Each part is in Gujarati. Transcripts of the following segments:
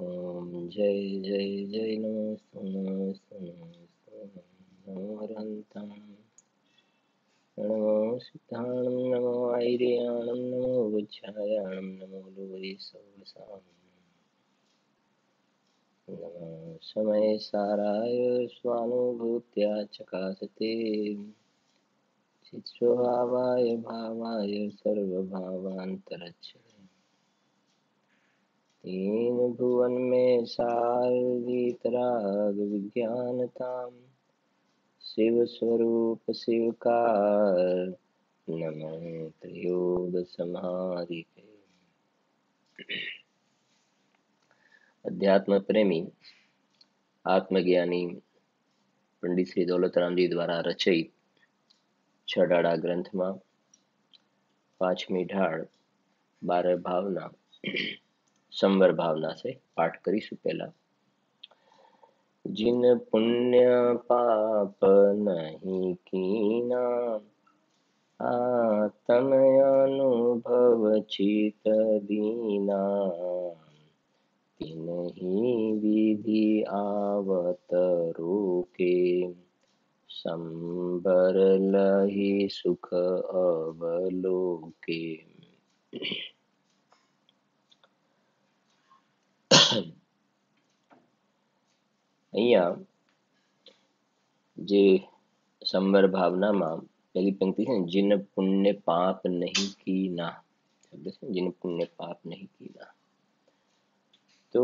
ओम जय जय जय नमो हरहन्तं नमो सिद्धाणं नमो ऐर्याणं नमो वज्रायाणं नमो लोके सवसां नमो समय साराय स्वानुभूत्या चकासते चित्स्वभावाय भावाय सर्वभावान्तरच्छ तीन भुवन में सार वीतराग विज्ञानताम् शिव स्वरूप शिवकार नमो त्रियोग समारिके। अध्यात्म प्रेमी आत्मज्ञानी पंडित श्री दौलतरामजी द्वारा रचित छडाड़ा ग्रंथ में 5મી ढाળ 12 भावना संवर भावना से पाठ करीशु। पहला जिन पुण्य पाप नहीं कीना आत्म अनुभव चित दीना तिन्हि विधि आवत रोके संबर लहि सुख अवलोके। અહીંયા જે સંબર ભાવનામાં પહેલી પંક્તિ છે ને, जिन पुण्य पाप नहीं कीना, શબ્દ છે जिन पुण्य पाप नहीं कीना, તો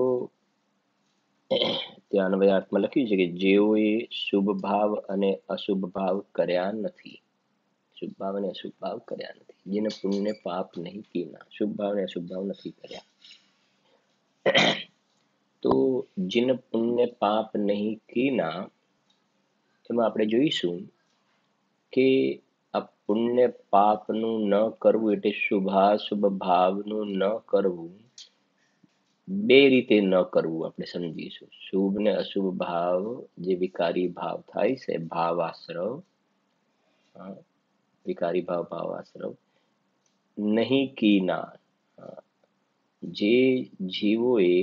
ત્યાં અન્વયાર્થમાં લખ્યું છે કે જેઓએ શુભ ભાવ અને અશુભ ભાવ કર્યા નથી, શુભ ભાવ અને અશુભ ભાવ કર્યા નથી, જેને પુણ્ય પાપ નહીં કીના, શુભ ભાવ અને અશુભ ભાવ નથી કર્યા, તો जिन पुण्य पाप नहीं कीना એમાં આપણે જોઈશું કે આ પુણ્ય પાપનું ન કરવું એટલે શુભાશુભ ભાવનું ન કરવું, બે રીતે ન કરવું આપણે સમજીશું. શુભ ને અશુભ ભાવ જે વિકારી ભાવ થાય છે, ભાવાશ્રવ, વિકારી ભાવ ભાવાશ્રવ નહીં કીના, જે જીવોએ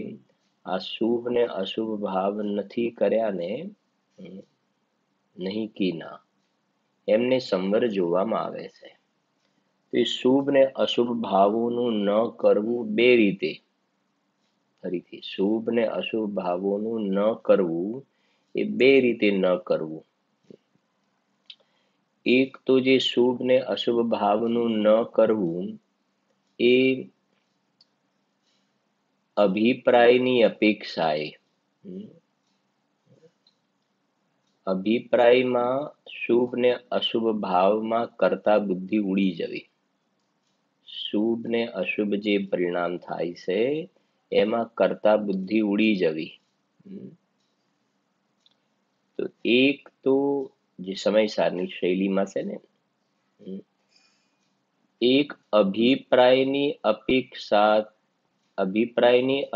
આ શુભ ને અશુભ ભાવ નથી કર્યા ને, નહીં કીના, એમને સંવર જોવામાં આવે છે. તો એ શુભ ને અશુભ ભાવોનું ન કરવું બે રીતે, ફરીથી શુભ ને અશુભ ભાવોનું ન કરવું એ બે રીતે ન કરવું. એક તો જે શુભ ને અશુભ ભાવનું ન કરવું એ અભિપ્રાયની અપેક્ષાએ, અભિપ્રાયમાં શુભ ને અશુભ ભાવમાં કરતા બુદ્ધિ ઉડી જવી, શુભ ને અશુભ જે પરિણામ થાય છે એમાં કરતા બુદ્ધિ ઉડી જવી. તો એક તો જે સમયસારની શૈલીમાં છે ને, એક અભિપ્રાયની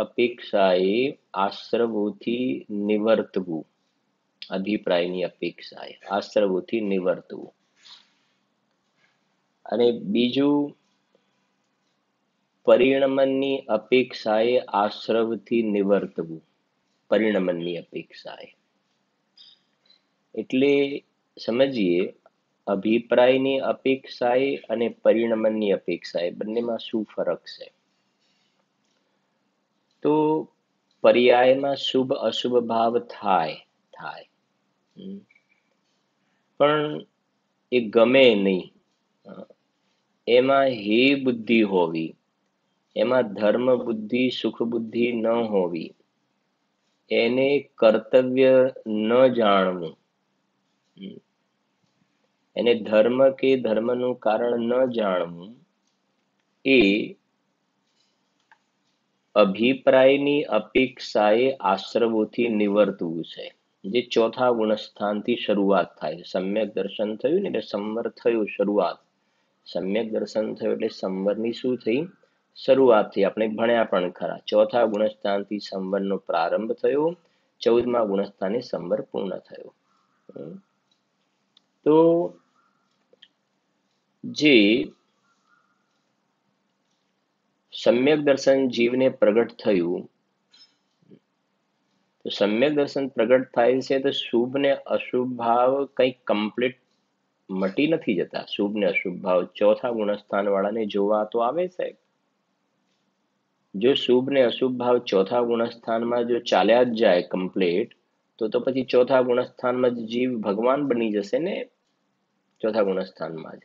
અપેક્ષાએ આશ્રવોથી નિવર્તવું, અભિપ્રાયની અપેક્ષાએ આશ્રવોથી નિવર્તવું, અને બીજું પરિણમનની અપેક્ષાએ આશ્રવથી નિવર્તવું, પરિણમનની અપેક્ષાએ. એટલે સમજીએ અભિપ્રાયની અપેક્ષાએ અને પરિણમનની અપેક્ષાએ બંનેમાં શું ફરક છે. તો પર્યાયમાં શુભ અશુભ ભાવ થાય પણ એ ગમે નહીં, એમાં હે બુદ્ધિ હોવી, એમાં ધર્મ બુદ્ધિ સુખ બુદ્ધિ ન હોવી, એને કર્તવ્ય ન જાણવું, એને ધર્મ કે ધર્મનું કારણ ન જાણવું, એ અભિપ્રાયની અપેક્ષાએ આશ્રવોથી નિવર્તવું છે. જે ચોથા ગુણસ્થાનથી શરૂઆત થાય. સમ્યક દર્શન થયું ને એટલે સંવર થયું, શરૂઆત. સમ્યક દર્શન થયું એટલે સંવરની શું થઈ? શરૂઆત થઈ. આપણે ભણ્યા પણ ખરા. ચોથા ગુણસ્થાનથી સંવરનો પ્રારંભ થયો, 14મા ગુણસ્થાને સંવર પૂર્ણ થયો. તો જે સમ્યક દર્શન જીવને પ્રગટ થયું તો સમ્યક દર્શન પ્રગટ થાય છે તો શુભ ને અશુભ ભાવ કંઈ કમ્પ્લીટ મટી નથી જતા. શુભ ને અશુભ ભાવ ચોથા ગુણસ્થાન વાળાને જોવા તો આવે છે. જો શુભ ને અશુભ ભાવ ચોથા ગુણસ્થાનમાં જો ચાલ્યા જ જાય કમ્પ્લીટ, તો પછી ચોથા ગુણસ્થાનમાં જ જીવ ભગવાન બની જશે ને. ચોથા ગુણસ્થાનમાં જ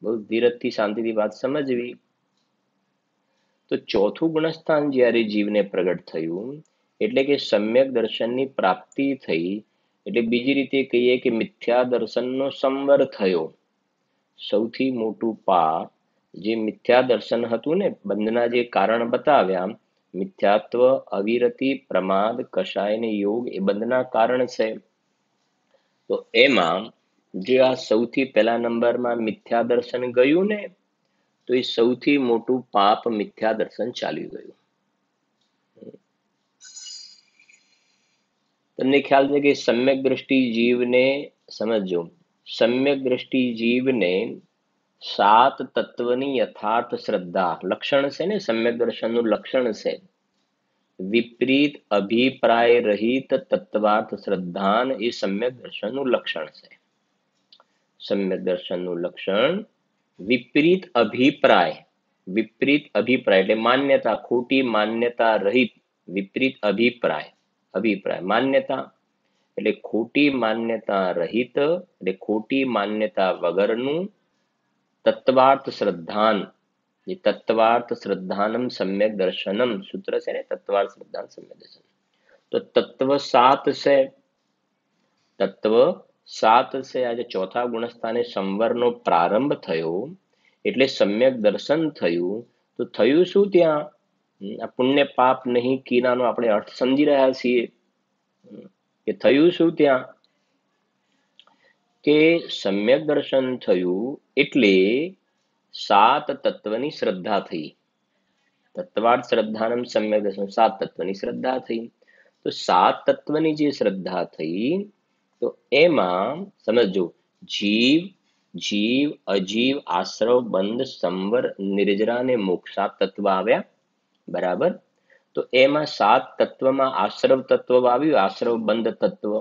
બહુ ધીરજથી શાંતિથી વાત સમજવી. તો ચોથું ગુણસ્થાન જ્યારે જીવને પ્રગટ થયું એટલે કે સમ્યક દર્શનની પ્રાપ્તિ થઈ, એટલે બીજી રીતે કહીએ કે મિથ્યા દર્શનનો સંવર થયો. સૌથી મોટું પાપ જે મિથ્યા દર્શન હતું ને, બંધના જે કારણ બતાવ્યા, મિથ્યાત્વ, અવિરતિ, પ્રમાદ, કષાય ને યોગ, એ બંધના કારણ છે. તો એમાં જે આ સૌથી પહેલા નંબરમાં મિથ્યા દર્શન ગયું ને, તો એ સૌથી મોટું પાપ મિથ્યા દર્શન ચાલ્યું ગયું. તમને ખ્યાલ છે કે સમ્યક દ્રષ્ટિ જીવને સમજો, સમ્યક દ્રષ્ટિ જીવને સાત તત્વની યથાર્થ શ્રદ્ધા લક્ષણ છે ને. સમ્યક દર્શનનું લક્ષણ છે વિપરીત અભિપ્રાય રહિત તત્વાર્થ શ્રદ્ધાન. એ સમ્યક દર્શનનું લક્ષણ છે. સમ્યક દર્શનનું લક્ષણ વિપરીત અભિપ્રાય. વિપરીત અભિપ્રાય એટલે માન્યતા, ખોટી માન્યતા રહિત. વિપરીત અભિપ્રાય, અભિપ્રાય માન્યતા એટલે ખોટી માન્યતા રહિત, એટલે ખોટી માન્યતા વગરનું તત્વાર્થ શ્રદ્ધાન. એ તત્વાર્થ શ્રદ્ધાનમ સમ્યક દર્શનમ સૂત્ર છે ને, તત્વાર્થ શ્રદ્ધાન સમ્યક દર્શન. તો તત્વ સાત છે. તત્વ સાત છે. આજે ચોથા ગુણસ્થાને સંવરનો પ્રારંભ થયો એટલે સમ્યક દર્શન થયું. તો થયું શું ત્યાં? આ પુણ્ય પાપ નહીં કીનાનો આપણે અર્થ સમજી રહ્યા છીએ કે થયું શું ત્યાં? કે સમ્યક દર્શન થયું એટલે સાત તત્વની શ્રદ્ધા થઈ. તત્વાર્થ શ્રદ્ધાનમ સમ્યક દર્શન, સાત તત્વની શ્રદ્ધા થઈ. તો સાત તત્વની જે શ્રદ્ધા થઈ, તો એમાં સમજો જીવ, જીવ, અજીવ, આશ્રવ, બંધ, સંવર, નિર્જરા ને મોક્ષ, સાત તત્વ આવ્યા. બરાબર. તો એમાં સાત તત્વમાં આશ્રવ તત્વ આવ્યું, આશ્રવ બંધ તત્વ.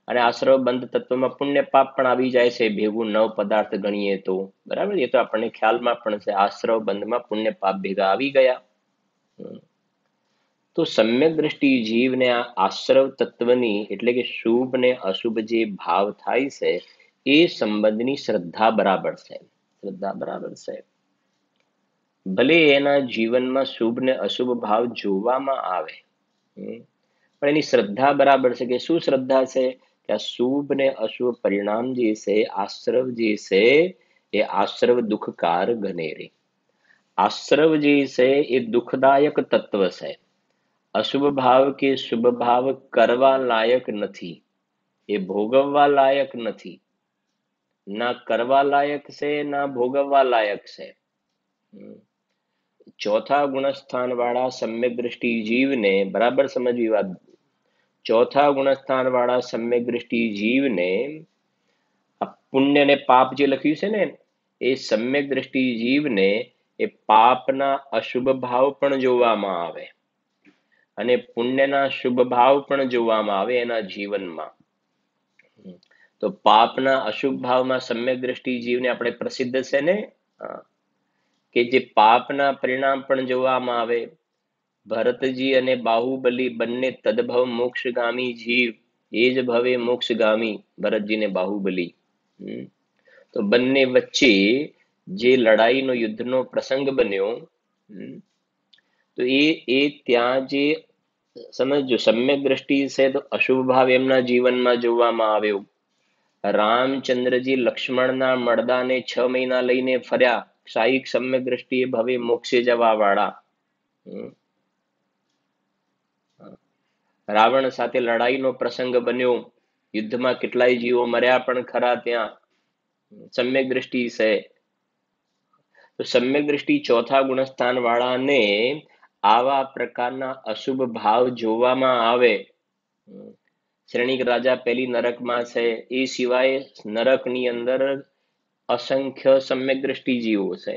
અને આશ્રવ બંધ તત્વમાં પુણ્ય પાપ પણ આવી જાય છે ભેગું, 9 પદાર્થ ગણીએ તો. બરાબર. એ તો આપણને ખ્યાલમાં પણ છે. આશ્રવ બંધમાં પુણ્ય પાપ ભેગા આવી ગયા. તો સમ્યક દ્રષ્ટિ જીવને આ આશ્રવ તત્વની એટલે કે શુભ ને અશુભ જે ભાવ થાય છે એ સંબંધની શ્રદ્ધા બરાબર છે. શ્રદ્ધા બરાબર છે. ભલે એના જીવનમાં શુભ ને અશુભ ભાવ જોવામાં આવે, પણ એની શ્રદ્ધા બરાબર છે. કે શું શ્રદ્ધા છે? કે આ શુભ ને અશુભ પરિણામ જે છે, આશ્રવ જે છે એ આશ્રવ દુઃખકાર ગનેરે. આશ્રવ જે છે એ દુઃખદાયક તત્વ છે. અશુભ ભાવ કે શુભ ભાવ કરવા લાયક નથી, એ ભોગવવા લાયક નથી. ના કરવા લાયક છે, ના ભોગવવા લાયક છે. ચોથા ગુણસ્થાન વાળા સમ્યક દ્રષ્ટિ જીવને બરાબર સમજવી વાત. ચોથા ગુણસ્થાન વાળા સમ્યક દ્રષ્ટિ જીવને આ પુણ્ય ને પાપ જે લખ્યું છે ને, એ સમ્યક દ્રષ્ટિ જીવને એ પાપના અશુભ ભાવ પણ જોવામાં આવે અને પુણ્યના શુભ ભાવ પણ જોવામાં આવે એના જીવનમાં. તો પાપના અશુભ ભાવમાં સમ્યક દ્રષ્ટિ જીવને આપણે પ્રસિદ્ધ છે ને કે જે પાપના પરિણામ પણ જોવામાં આવે. ભરતજી અને બાહુબલી બંને તદભવ મોક્ષગામી જીવ, એ જ ભવે મોક્ષગામી. ભરતજી ને બાહુબલી. તો બંને વચ્ચે જે લડાઈનો યુદ્ધનો પ્રસંગ બન્યો, તો એ ત્યાં જે સમજો સમ્યક દ્રષ્ટિ છે તો અશુભ ભાવ એમના જીવનમાં જોવામાં આવ્યો. રામચંદ્રજી લક્ષ્મણના મળદાને 6 મહિના લઈને ફર્યા, સાહિક સમ્યક દ્રષ્ટિએ ભવે મોક્ષે જવા વાળા. રાવણ સાથે લડાઈનો પ્રસંગ બન્યો, યુદ્ધમાં કેટલાય જીવો મર્યા પણ ખરા ત્યાં. સમ્યક દ્રષ્ટિ છે. તો સમ્યક દ્રષ્ટિ ચોથા ગુણસ્થાન વાળાને આવા પ્રકારના અશુભ ભાવ જોવામાં આવે. શ્રેણિક રાજા પહેલી નરકમાં છે, એ સિવાય નરકની અંદર અસંખ્ય સમ્યક દ્રષ્ટિ જીવો છે.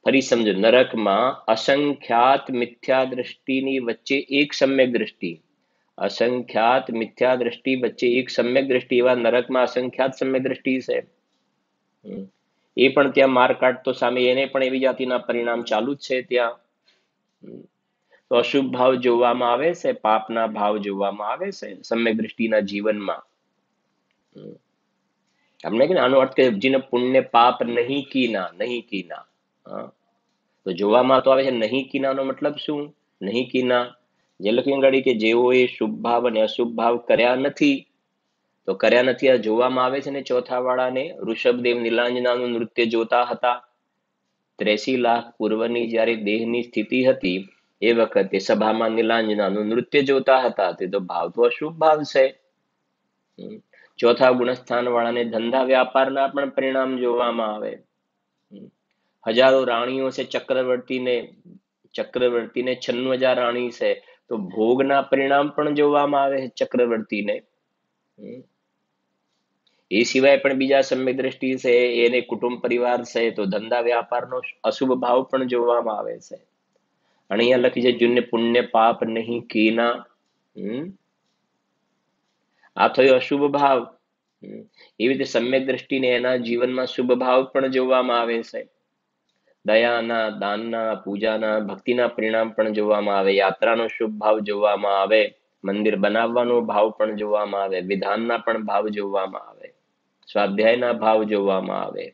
ફરી સમજો, નરકમાં અસંખ્યાત મિથ્યા દ્રષ્ટિની વચ્ચે એક સમ્યક દ્રષ્ટિ, અસંખ્યાત મિથ્યા દ્રષ્ટિ વચ્ચે એક સમ્યક દ્રષ્ટિ, એવા નરકમાં અસંખ્યાત સમ્યક દ્રષ્ટિ છે. એ પણ ત્યાં માર કાઢતો સામે એને પણ એવી જાતિના પરિણામ ચાલુ જ છે ત્યાં. તો અશુભ ભાવ જોવામાં આવે છે, પાપના ભાવ જોવામાં આવે છે સમ્યક દ્રષ્ટિના જીવનમાં. આપણે કે આનો અર્થ કે જેને પુણ્ય પાપ નહીં કીના, નહીં કીના, તો જોવામાં તો આવે છે નહીં કીનાનો મતલબ શું? નહીં કીના જે લખ્યું ગાડી કે જેઓએ શુભ ભાવ અને અશુભ ભાવ કર્યા નથી, તો કર્યા નથી આ જોવામાં આવે છે ને. ચોથા વાળાને ઋષભદેવ નીલાંજનાનું નૃત્ય જોતા હતા. 83 લાખ પૂર્વની જ્યારે દેહની સ્થિતિ હતી એ વખતે સભામાં નીલાંજનાનું નૃત્ય જોતા હતા. તે તો ભાવ તો અશુભ ભાવ છે. ચોથા ગુણસ્થાન વાળાને ધંધા વ્યાપારના પણ પરિણામ જોવામાં આવે. હજારો રાણીઓ છે, ચક્રવર્તીને 96,000 રાણી છે, તો ભોગના પરિણામ પણ જોવામાં આવે છે ચક્રવર્તીને. એ સિવાય પણ બીજા સમ્યક દ્રષ્ટિ છે, એને કુટુંબ પરિવાર છે, તો ધંધા વ્યાપારનો અશુભ ભાવ પણ જોવામાં આવે છે. અને અહીંયા લખી છે જુને પુણ્ય પાપ નહીં કીના. આ થયો અશુભ ભાવ. એવી રીતે સમ્યક દ્રષ્ટિને એના જીવનમાં શુભ ભાવ પણ જોવામાં આવે છે. દયાના, દાનના, પૂજાના, ભક્તિના પરિણામ પણ જોવામાં આવે. યાત્રાનો શુભ ભાવ જોવામાં આવે. મંદિર બનાવવાનો ભાવ પણ જોવામાં આવે. વિધાનના પણ ભાવ જોવામાં આવે. સ્વાધ્યાયના ભાવ જોવામાં આવે.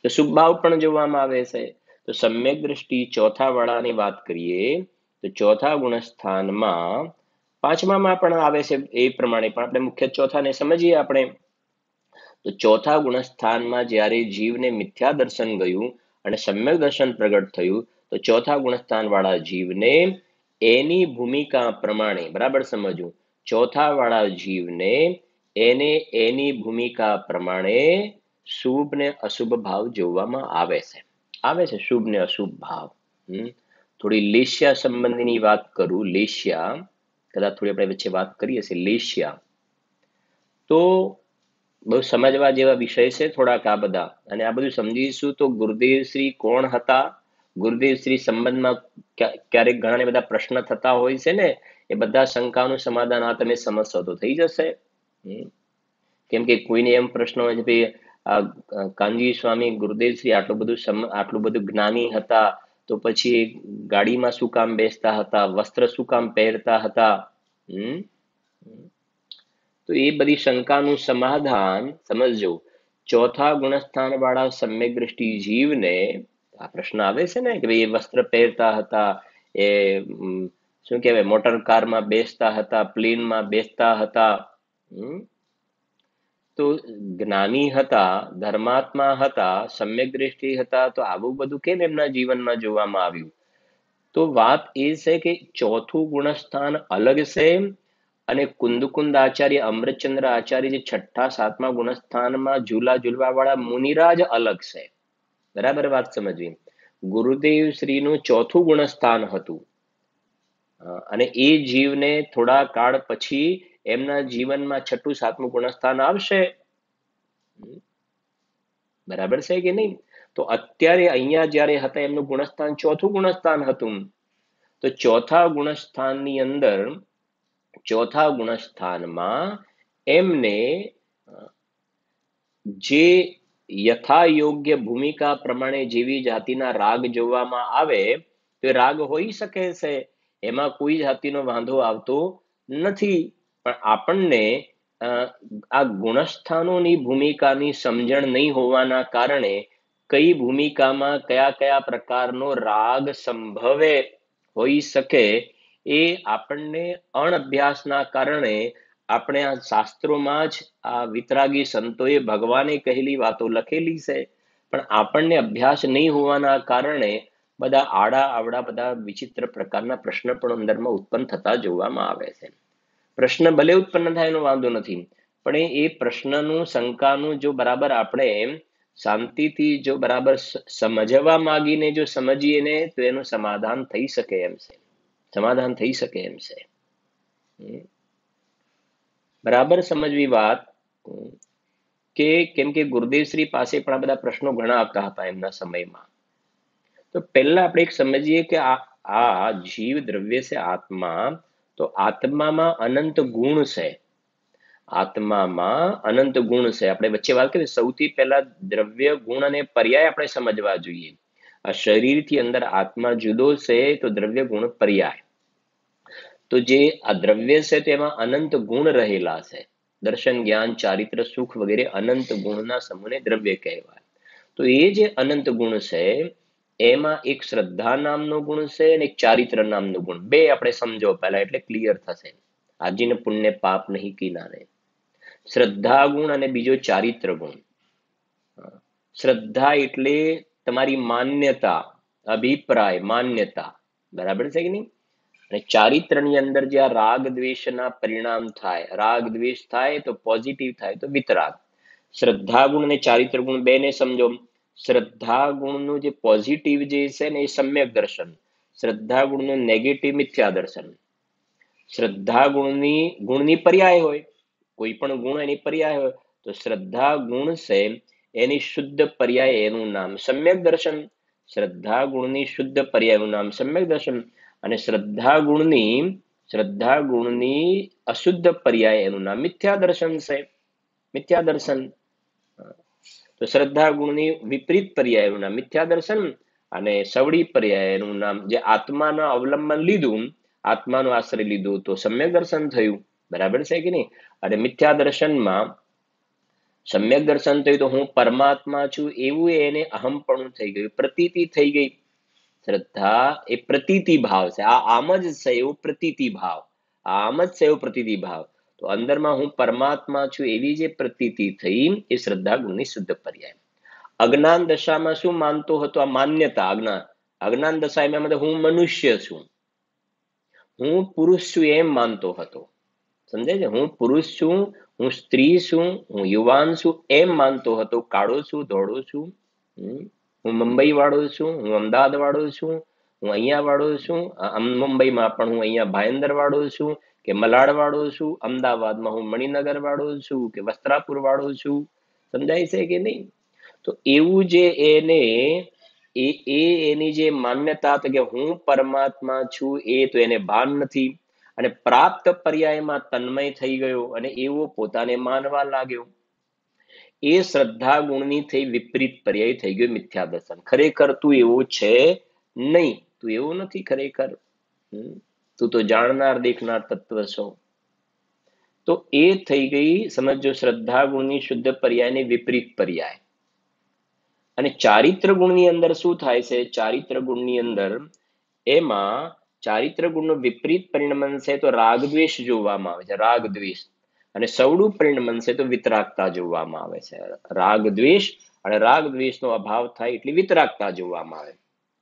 તો શુભ ભાવ પણ જોવામાં આવે છે. તો સમ્યક દ્રષ્ટિ ચોથા વાળાની વાત કરીએ તો ચોથા ગુણસ્થાનમાં પાંચમામાં પણ આવે છે એ પ્રમાણે, પણ આપણે મુખ્ય ચોથાને સમજીએ આપણે. તો ચોથા ગુણસ્થાનમાં જ્યારે જીવને મિથ્યા દર્શન ગયું અને સમ્યક દર્શન પ્રગટ થયું, તો ચોથા ગુણસ્થાન વાળા જીવને એની ભૂમિકા પ્રમાણે, બરાબર સમજવું, ચોથા વાળા જીવને એને એની ભૂમિકા પ્રમાણે શુભ ને અશુભ ભાવ જોવામાં આવે છે શુભ ને અશુભ ભાવ. થોડી લેશ્યા સંબંધીની વાત કરું. લેશ્યા કદાચ થોડી આપણે વચ્ચે વાત કરીએ છીએ. લેશ્યા તો બહુ સમજવા જેવા વિષય છે થોડાક આ બધા, અને આ બધું સમજીશું તો ગુરુદેવ શ્રી કોણ હતા, ગુરુદેવ શ્રી સંબંધમાં ક્યારેક ઘણા બધા પ્રશ્ન થતા હોય છે ને, એ બધા શંકાનું સમાધાન આ તમે સમજશો તો થઈ જશે. કેમ કે કોઈને એમ પ્રશ્ન હોય છે ભાઈ કાનજી સ્વામી ગુરુદેવ શ્રી આટલું બધું જ્ઞાની હતા, તો પછી ગાડીમાં શું કામ બેસતા હતા, વસ્ત્ર શું કામ પહેરતા હતા? તો એ બધી શંકાનું સમાધાન સમજજો. ચોથા ગુણસ્થાન વાળા સમ્યક દ્રષ્ટિ જીવને આ પ્રશ્ન આવે છે ને કે ભાઈ એ વસ્ત્ર પહેરતા હતા, એ શું કહેવાય મોટર કારમાં બેસતા હતા, પ્લેનમાં બેસતા હતા, તો જ્ઞાની હતા, ધર્માત્મા હતા, સમ્યક દ્રષ્ટિ હતા, તો આવું બધું કેમ એમના જીવનમાં જોવામાં આવ્યું? તો વાત એ છે કે ચોથું ગુણસ્થાન અલગ છે અને કુંદકુંદ આચાર્ય, અમૃતચંદ્ર આચાર્ય જે છઠ્ઠા સાતમા ગુણસ્થાનમાં ઝૂલા ઝૂલવા વાળા મુનિરાજ અલગ છે. બરાબર વાત સમજવી. ગુરુદેવ શ્રીનું ચોથું ગુણસ્થાન હતું અને એ જીવને થોડા કાળ પછી એમના જીવનમાં છઠ્ઠું સાતમું ગુણસ્થાન આવશે. બરાબર છે કે નહીં? તો અત્યારે અહીંયા જ્યારે હતા એમનું ગુણસ્થાન ચોથું ગુણસ્થાન હતું. તો ચોથા ગુણસ્થાનની અંદર ચોથા ગુણસ્થાનમાં એમને જે યથા યોગ્ય ભૂમિકા પ્રમાણે જેવી જાતિના રાગ જોવામાં આવે તો રાગ હોઈ શકે છે, એમાં કોઈ જાતિનો વાંધો આવતો નથી. પણ આપણને આ ગુણસ્થાનોની ભૂમિકાની સમજણ નહીં હોવાના કારણે કઈ ભૂમિકામાં કયા કયા પ્રકારનો રાગ સંભવે હોઈ શકે એ આપણને અણઅભ્યાસના કારણે આપણે આ શાસ્ત્રોમાં જ આ વિતરાગી સંતોએ ભગવાને કહેલી વાતો લખેલી છે, પણ આપણને અભ્યાસ નહીં હોવાના કારણે બધા આડા આવડા બધા વિચિત્ર પ્રકારના પ્રશ્ન પણ અંદરમાં ઉત્પન્ન થતા જોવામાં આવે છે. પ્રશ્ન ભલે ઉત્પન્ન થાય એનો વાંધો નથી, પણ એ પ્રશ્નનું શંકાનું જો બરાબર આપણે શાંતિથી જો બરાબર સમજવા માંગીને જો સમજીએ ને તો એનું સમાધાન થઈ શકે એમ છે. સમાધાન થઈ શકે એમ છે. બરાબર સમજવી વાત. કે કેમ કે ગુરુદેવશ્રી પાસે પણ આ બધા પ્રશ્નો ઘણા આવતા હતા એમના સમયમાં. તો પહેલા આપણે એક સમજીએ કે આ જીવ દ્રવ્ય છે આત્મા, તો આત્મામાં અનંત ગુણ છે. આત્મામાં અનંત ગુણ છે. આપણે વચ્ચે વાત કરી, સૌથી પહેલા દ્રવ્ય ગુણ અને પર્યાય આપણે સમજવા જોઈએ. આ શરીરથી અંદર આત્મા જુદો છે, તો દ્રવ્ય ગુણ પર્યાય. તો જે આ દ્રવ્ય છે તેમાં અનંત ગુણ રહેલા છે. દર્શન, જ્ઞાન, ચારિત્ર, સુખ વગેરે અનંત ગુણના સમૂહને દ્રવ્ય કહેવાય. તો એ જે અનંત ગુણ છે એમાં એક શ્રદ્ધા નામનો ગુણ છે અને એક ચારિત્ર નામનો ગુણ. બે આપણે સમજો પહેલા, એટલે ક્લિયર થશે. આજીન પુણ્ય પાપ નહીં કિનારે. શ્રદ્ધા ગુણ અને બીજો ચારિત્ર ગુણ. શ્રદ્ધા એટલે તમારી માન્યતા, અભિપ્રાય, માન્યતા, બરાબર છે કે નહીં? અને ચારિત્રની અંદર જે આ રાગ દ્વેષના પરિણામ થાય, રાગ દ્વેષ થાય તો પોઝિટિવ થાય તો વિતરાગ. શ્રદ્ધા ગુણ અને ચારિત્ર ગુણ બેને સમજો. શ્રદ્ધા ગુણનું જે પોઝિટિવ જે છે ને એ સમ્યક દર્શન, શ્રદ્ધા ગુણનું નેગેટિવ મિથ્યા દર્શન. શ્રદ્ધા ગુણની પર્યાય હોય, કોઈ પણ ગુણ એની પર્યાય હોય, તો શ્રદ્ધા ગુણ છે એની શુદ્ધ પર્યાય એનું નામ સમ્યક દર્શન. શ્રદ્ધા ગુણની શુદ્ધ પર્યાયનું નામ સમ્યક દર્શન. અને શ્રદ્ધા ગુણની અશુદ્ધ પર્યાય એનું નામ મિથ્યા દર્શન છે. મિથ્યા દર્શન. તો શ્રદ્ધા ગુણની વિપરીત પર્યાયનું નામ મિથ્યા દર્શન, અને સવડી પર્યાયનું નામ, જે આત્માનો અવલંબન લીધું, આત્માનો આશ્રય લીધું, તો સમ્યક દર્શન થયું. બરાબર છે કે નહીં? અને મિથ્યા દર્શનમાં સમ્યક દર્શન થયું તો હું પરમાત્મા છું એવું એને અહમપણું થઈ ગયું, પ્રતીતિ થઈ ગઈ. શ્રદ્ધા એ પ્રતીતિ ભાવ છે. આમ જ છે એવો પ્રતીતિ ભાવ, આમ જ છે એવો પ્રતીતિ ભાવ. તો અંદરમાં હું પરમાત્મા છું એવી જે પ્રતીતિ થઈ, એ શ્રદ્ધા ગુણની શુદ્ધ પર્યાય. અજ્ઞાન દશામાં શું માનતો હતો? આ માન્યતા, અજ્ઞાન દશામાં હું મનુષ્ય છું, હું પુરુષ છું એમ માનતો હતો. સમજાય છે? હું પુરુષ છું, હું સ્ત્રી છું, હું યુવાન છું એમ માનતો હતો. કાળો છું, ધોળો છું, હું મુંબઈ વાળો છું, હું અમદાવાદ વાળો છું, હું અહીંયા વાળો છું, મુંબઈમાં પણ હું અહીંયા ભાયંદર વાળો છું, કે મલાડ વાળો છું, અમદાવાદમાં હું મણિનગર વાળો છું, કે વસ્ત્રાપુર વાળો છું. સમજાય છે કે નહીં? તો એવું જે એને એની જે માન્યતા હતી કે હું પરમાત્મા છું, એ તો એને ભાન નથી. અને પ્રાપ્ત પર્યાયમાં તન્મય થઈ ગયો અને એવો પોતાને માનવા લાગ્યો. એ શ્રદ્ધા ગુણની થઈ વિપરીત પર્યાય થઈ ગયો મિથ્યા દર્શન. ખરેખર તું એવો છે નહીં, તું એવો નથી ખરેખર, તું તો જાણનાર દેખનાર તત્વ છો. તો એ થઈ ગઈ, સમજો, શ્રદ્ધા ગુણની શુદ્ધ પર્યાયની વિપરીત પર્યાય. અને ચારિત્ર ગુણની અંદર શું થાય છે? ચારિત્ર ગુણની અંદર એમાં ચારિત્ર ગુણનું વિપરીત પરિણમન છે તો રાગ દ્વેષ જોવામાં આવે છે, રાગ દ્વેષ. અને સવડું પરિણમન છે તો વિતરાગતા જોવામાં આવે છે. રાગ દ્વેષ અને રાગ દ્વેષનો અભાવ થાય એટલે વિતરાગતા જોવામાં આવે.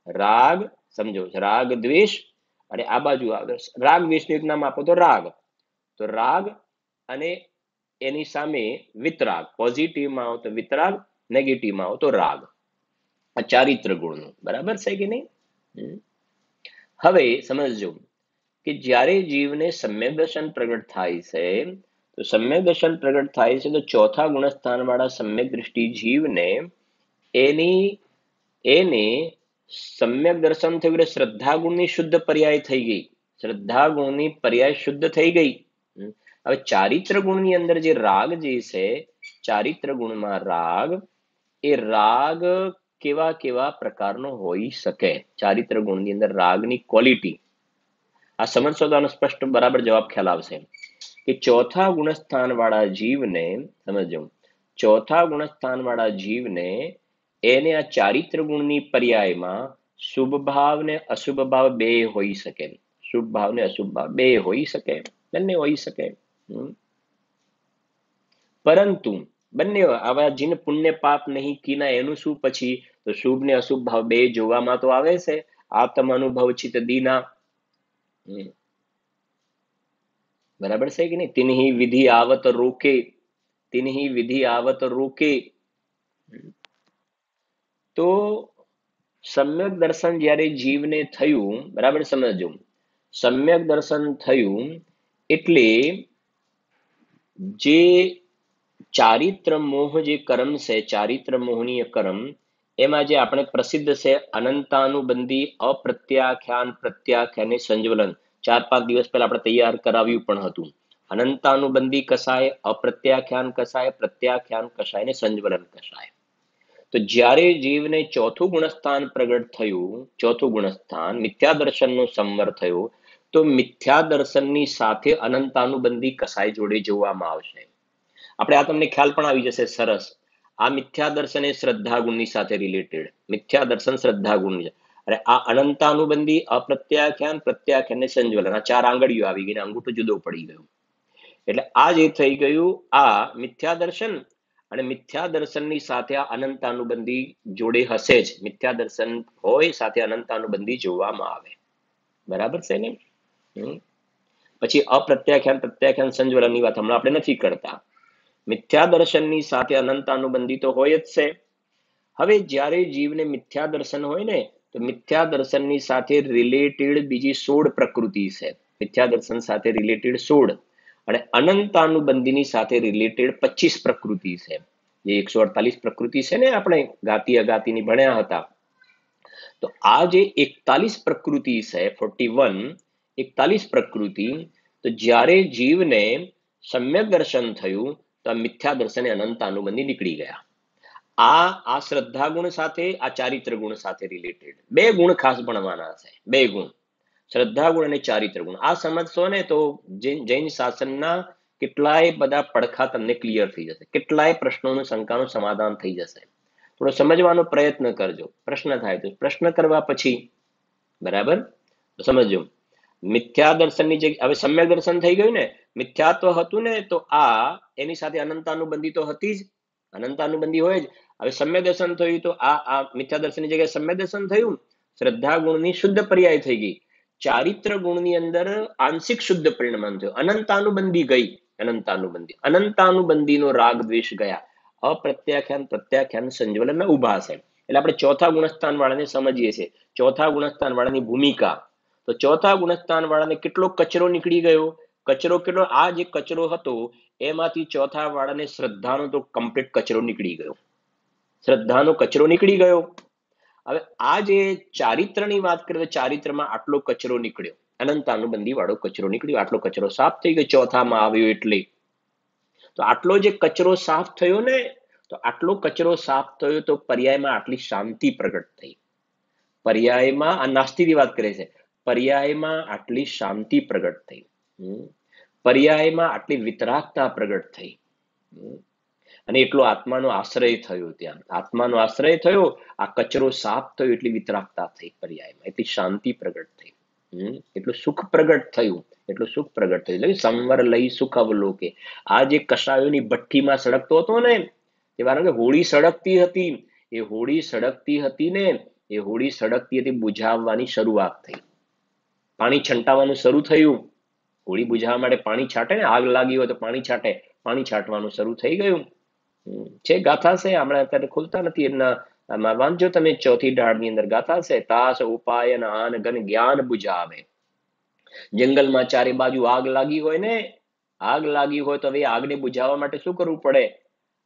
રાગ, સમજો, રાગ દ્વેષ, અને આ બાજુ આવે રાગ દ્વેષનું એક નામ આપો તો રાગ. તો રાગ અને એની સામે વિતરાગ. પોઝિટિવમાં આવો તો વિતરાગ, નેગેટિવમાં આવો તો રાગ. આ ચારિત્ર ગુણનું. બરાબર છે કે નહીં? હવે સમજજો કે જ્યારે જીવને સમ્યક દર્શન પ્રગટ થાય છે, તો સમ્યક દર્શન પ્રગટ થાય છે તો ચોથા ગુણસ્થાન વાળા સમ્યક દ્રષ્ટિ જીવને એને સમ્યક દર્શન થયું એટલે શ્રદ્ધા ગુણની શુદ્ધ પર્યાય થઈ ગઈ. શ્રદ્ધા ગુણની પર્યાય શુદ્ધ થઈ ગઈ. હવે ચારિત્ર ગુણની અંદર જે રાગ જે છે, ચારિત્ર ગુણમાં રાગ, એ રાગ કેવા કેવા પ્રકારનો હોઈ શકે? ચારિત્ર ગુણની અંદર રાગની ક્વોલિટી આ સમજશો તો આનો સ્પષ્ટ બરાબર જવાબ ખ્યાલ આવશે. કે ચોથા ગુણસ્થાન વાળા જીવને, સમજો, ચોથા ગુણસ્થાન વાળા જીવને એને આ ચારિત્ર ગુણની પર્યાયમાં શુભ ભાવ ને અશુભ ભાવ બે હોઈ શકે. શુભ ભાવ ને અશુભ ભાવ બે હોઈ શકે, બંને હોઈ શકે. પરંતુ બંને આવા જીન પુણ્ય પાપ નહીં કીના, એનું શું પછી? તો શુભ ને અશુભ ભાવ બે જોવામાં તો આવે છે. આત્મ અનુભવ ચિત દીના. બરાબર છે કે નહીં? તિન્હી વિધિ આવત રોકે, તિન્હી વિધિ આવત રોકે. તો સમ્યક દર્શન જ્યારે જીવને થયું, બરાબર સમજો, સમ્યક દર્શન થયું એટલે જે ચારિત્ર મોહ જે કર્મ છે, ચારિત્ર મોહનીય કર્મ, એમાં જે આપણે પ્રસિદ્ધ છે અનંતાનુબંધી અપ્રત્યાખ્યાન પ્રત્યાખ્યાન સંજ્વલન. 4-5 દિવસ પહેલા આપણે તૈયાર કરાવ્યું પણ હતું. અનંતાનુબંધી કસાય, અપ્રત્યાખ્યાન કસાય, પ્રત્યાખ્યાન કસાય ને સંજ્વલન કસાય. તો જ્યારે જીવને ચોથું ગુણસ્થાન પ્રગટ થયું, ચોથું ગુણસ્થાન મિથ્યા દર્શનનો સંવર થયો, તો મિથ્યા દર્શનની સાથે અનંતાનુબંધી કસાય જોડે જોવામાં આવશે. આપણે આ તમને ખ્યાલ પણ આવી જશે સરસ. આ મિથ્યા દર્શન એ શ્રદ્ધા ગુણની સાથે રિલેટેડ. મિથ્યા દર્શન શ્રદ્ધા ગુણ. અને આ અનંતાનુબંધી અપ્રત્યાખ્યાન પ્રત્યાખ્યાન ને સંજ્વલન, આ 4 આંગળીઓ આવી ગઈ ને અંગૂઠો જુદો પડી ગયો. એટલે આ જે થઈ ગયું, આ મિથ્યા દર્શન અને મિથ્યા દર્શનની સાથે આ અનંતાનુબંધી જોડે હશે જ. મિથ્યા દર્શન હોય સાથે અનંતાનુબંધી જોવામાં આવે. બરાબર છે ને? પછી અપ્રત્યાખ્યાન પ્રત્યાખ્યાન સંજ્વલનની વાત હમણાં આપણે નથી કરતા. મિથ્યા દર્શનની સાથે અનંતાનુબંધી તો હોય જ છે. હવે જ્યારે જીવને મિથ્યા દર્શન હોય ને, તો મિથ્યા દર્શનની સાથે રિલેટેડ બીજી 16 પ્રકૃતિ છે. મિથ્યા દર્શન સાથે રિલેટેડ 16 અને અનંતાનુબંધીની સાથે રિલેટેડ 25 પ્રકૃતિ છે. જે 148 પ્રકૃતિ છે ને, આપણે ગાતી અગાતીની ભણ્યા હતા. તો આ જે 41 પ્રકૃતિ છે, 41 41 પ્રકૃતિ, તો જ્યારે જીવને સમ્યક દર્શન થયું, તો આ મિથ્યા દર્શન અનંતાનુબંધી નીકળી ગયા. આ શ્રદ્ધા ગુણ સાથે, આ ચારિત્ર ગુણ સાથે રિલેટેડ 2 ગુણ ખાસ ભણવાના છે. 2 ગુણ, શ્રદ્ધા ગુણ અને ચારિત્ર ગુણ. આ સમજશો ને તો જૈન શાસનના કેટલાય બધા પડખા તમને ક્લિયર થઈ જશે. કેટલાય પ્રશ્નોનું શંકાનું સમાધાન થઈ જશે. થોડો સમજવાનો પ્રયત્ન કરજો. પ્રશ્ન થાય તો પ્રશ્ન કરવા પછી. બરાબર? સમજો. મિથ્યા દર્શનની જગ્યાએ હવે સમ્યક દર્શન થઈ ગયું ને, મિથ્યાત્વ હતું ને, તો આ એની સાથે અનંતાનુબંધી તો હતી જ. અનંતાનુબંધી હોય જ. હવે સમ્યક દર્શન થયું તો આ મિથ્યા દર્શનની જગ્યાએ સમ્યક દર્શન થયું. શ્રદ્ધા ગુણની શુદ્ધ પર્યાય થઈ ગઈ. ચારિત્ર ગુણની અંદર આંશિક શુદ્ધ પરિણમન થયું. અનંતાનુબંધી ગઈ. અનંતાનુબંધીનો રાગ દ્વેષ ગયા. અપ્રત્યાખ્યાન પ્રત્યાખ્યાન સંજ્વલન ઉભા છે. એટલે આપણે ચોથા ગુણસ્થાન વાળાને સમજીએ છીએ. ચોથા ગુણસ્થાન વાળાની ભૂમિકા. તો ચોથા ગુણસ્થાન વાળાને કેટલો કચરો નીકળી ગયો. કચરો કેટલો? આ જે કચરો હતો એમાંથી ચોથા વાળાને શ્રદ્ધાનો તો કમ્પ્લીટ કચરો નીકળી ગયો. શ્રદ્ધાનો કચરો નીકળી ગયો. હવે આ જે ચારિત્રની વાત કરીએ, ચારિત્રમાં આટલો કચરો નીકળ્યો, અનંતાનુબંધી વાળો કચરો નીકળ્યો. આટલો કચરો સાફ થઈ ગયો ચોથામાં આવ્યો એટલે. તો આટલો જે કચરો સાફ થયો ને, તો આટલો કચરો સાફ થયો તો પર્યાયમાં આટલી શાંતિ પ્રગટ થઈ. પર્યાયમાં આ નાસ્તિકની વાત કરે છે. પર્યાયમાં આટલી શાંતિ પ્રગટ થઈ. પર્યાયમાં આટલી વિતરાગતા પ્રગટ થઈ. અને એટલો આત્માનો આશ્રય થયો. ત્યાં આત્માનો આશ્રય થયો, આ કચરો સાફ થયો, એટલી વિતરાગતા થઈ પર્યાયમાં, એટલી શાંતિ પ્રગટ થઈ, એટલું સુખ પ્રગટ થયું. એટલું સુખ પ્રગટ થયું. એટલે સંવર લઈ સુખ અવલોકે. આ જે કષાયોની ભઠ્ઠીમાં સળગતો હતો ને, એ કારણ કે હોળી સળગતી હતી. એ હોળી સળગતી હતી ને, એ હોળી સળગતી હતી, બુઝાવવાની શરૂઆત થઈ. પાણી છંટાવાનું શરૂ થયું. હોળી બુઝાવવા માટે પાણી છાંટે ને, આગ લાગી હોય તો પાણી છાંટે. પાણી છાંટવાનું શરૂ થઈ ગયું. છે ગાથા છે, હમણાં અત્યારે ખુલતા નથી એમના. વાંચજો તમે, ચોથી ઢાળની અંદર ગાથા છે. તાસ ઉપાય આન ગન જ્ઞાન બુઝાવે. જંગલમાં ચારે બાજુ આગ લાગી હોય ને, આગ લાગી હોય તો હવે આગને બુઝાવવા માટે શું કરવું પડે?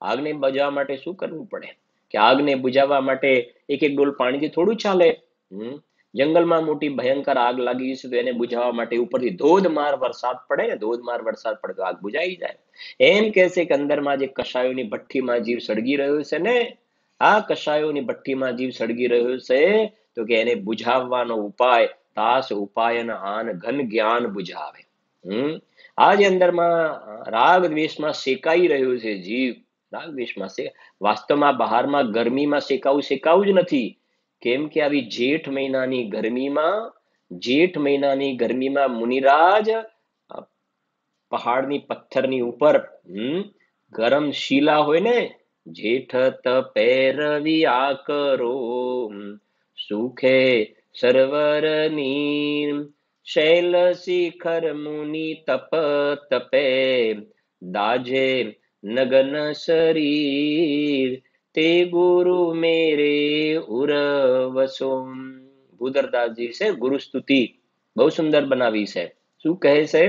આગને બુઝાવવા માટે શું કરવું પડે? કે આગને બુઝાવવા માટે એક એક ડોલ પાણીથી થોડું ચાલે. જંગલમાં મોટી ભયંકર આગ લાગી છે, તો એને બુઝાવવા માટે ઉપરથી ધોધમાર વરસાદ પડે ને, ધોધમાર વરસાદ પડે તો આગ બુઝાઈ જાય. એમ કે છે કે અંદરમાં જે કષાયોની ભઠ્ઠીમાં જીવ સળગી રહ્યો છે ને, આ કષાયોની ભઠ્ઠીમાં જીવ સળગી રહ્યો છે, તો કે એને બુઝાવવાનો ઉપાય તાસ ઉપાયન આન ઘન જ્ઞાન બુઝાવે. આ જે અંદરમાં રાગ દ્વેષમાં શેકાઈ રહ્યો છે જીવ, રાગ દ્વેષમાં વાસ્તવમાં બહારમાં ગરમીમાં શેકાવું જ નથી. કેમ કે આવી જેઠ મહિનાની ગરમીમાં મુનિરાજ પહાડની પથ્થરની ઉપર ગરમ શીલા હોય ને, જેઠ તપેરવી આ કરો સુખે સર્વરની શૈલ શિખર મુનિ તપ તપે દાજે નગન શરીર તે ગુરુ મેરે ઉરવસો. ભૂદરદાસજી છે ગુરુ સ્તુતિ બહુ સુંદર બનાવી છે. શું કહે છે?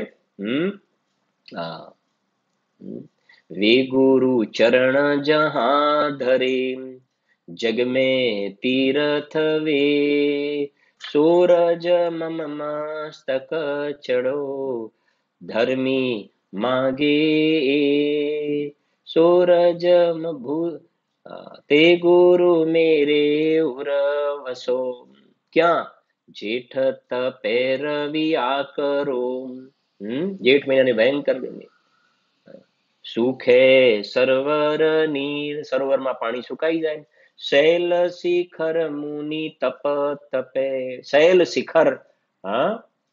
वे गुरु चरण जहाँ धरे, जग में तीर्थ वे, सूरज मम मस्तक चढ़ो, धर्मी मागे सूरज भू ते गुरु मेरे उरवसो, क्या जेठ तपेरविया करो। जेठ મહિનાની ભયંકર ગરમી, સુખે સરોવર નીર, સરોવરમાં પાણી સુકાઈ જાય, શૈલ શિખર મુનિ તપ તપે, શૈલ શિખર, હા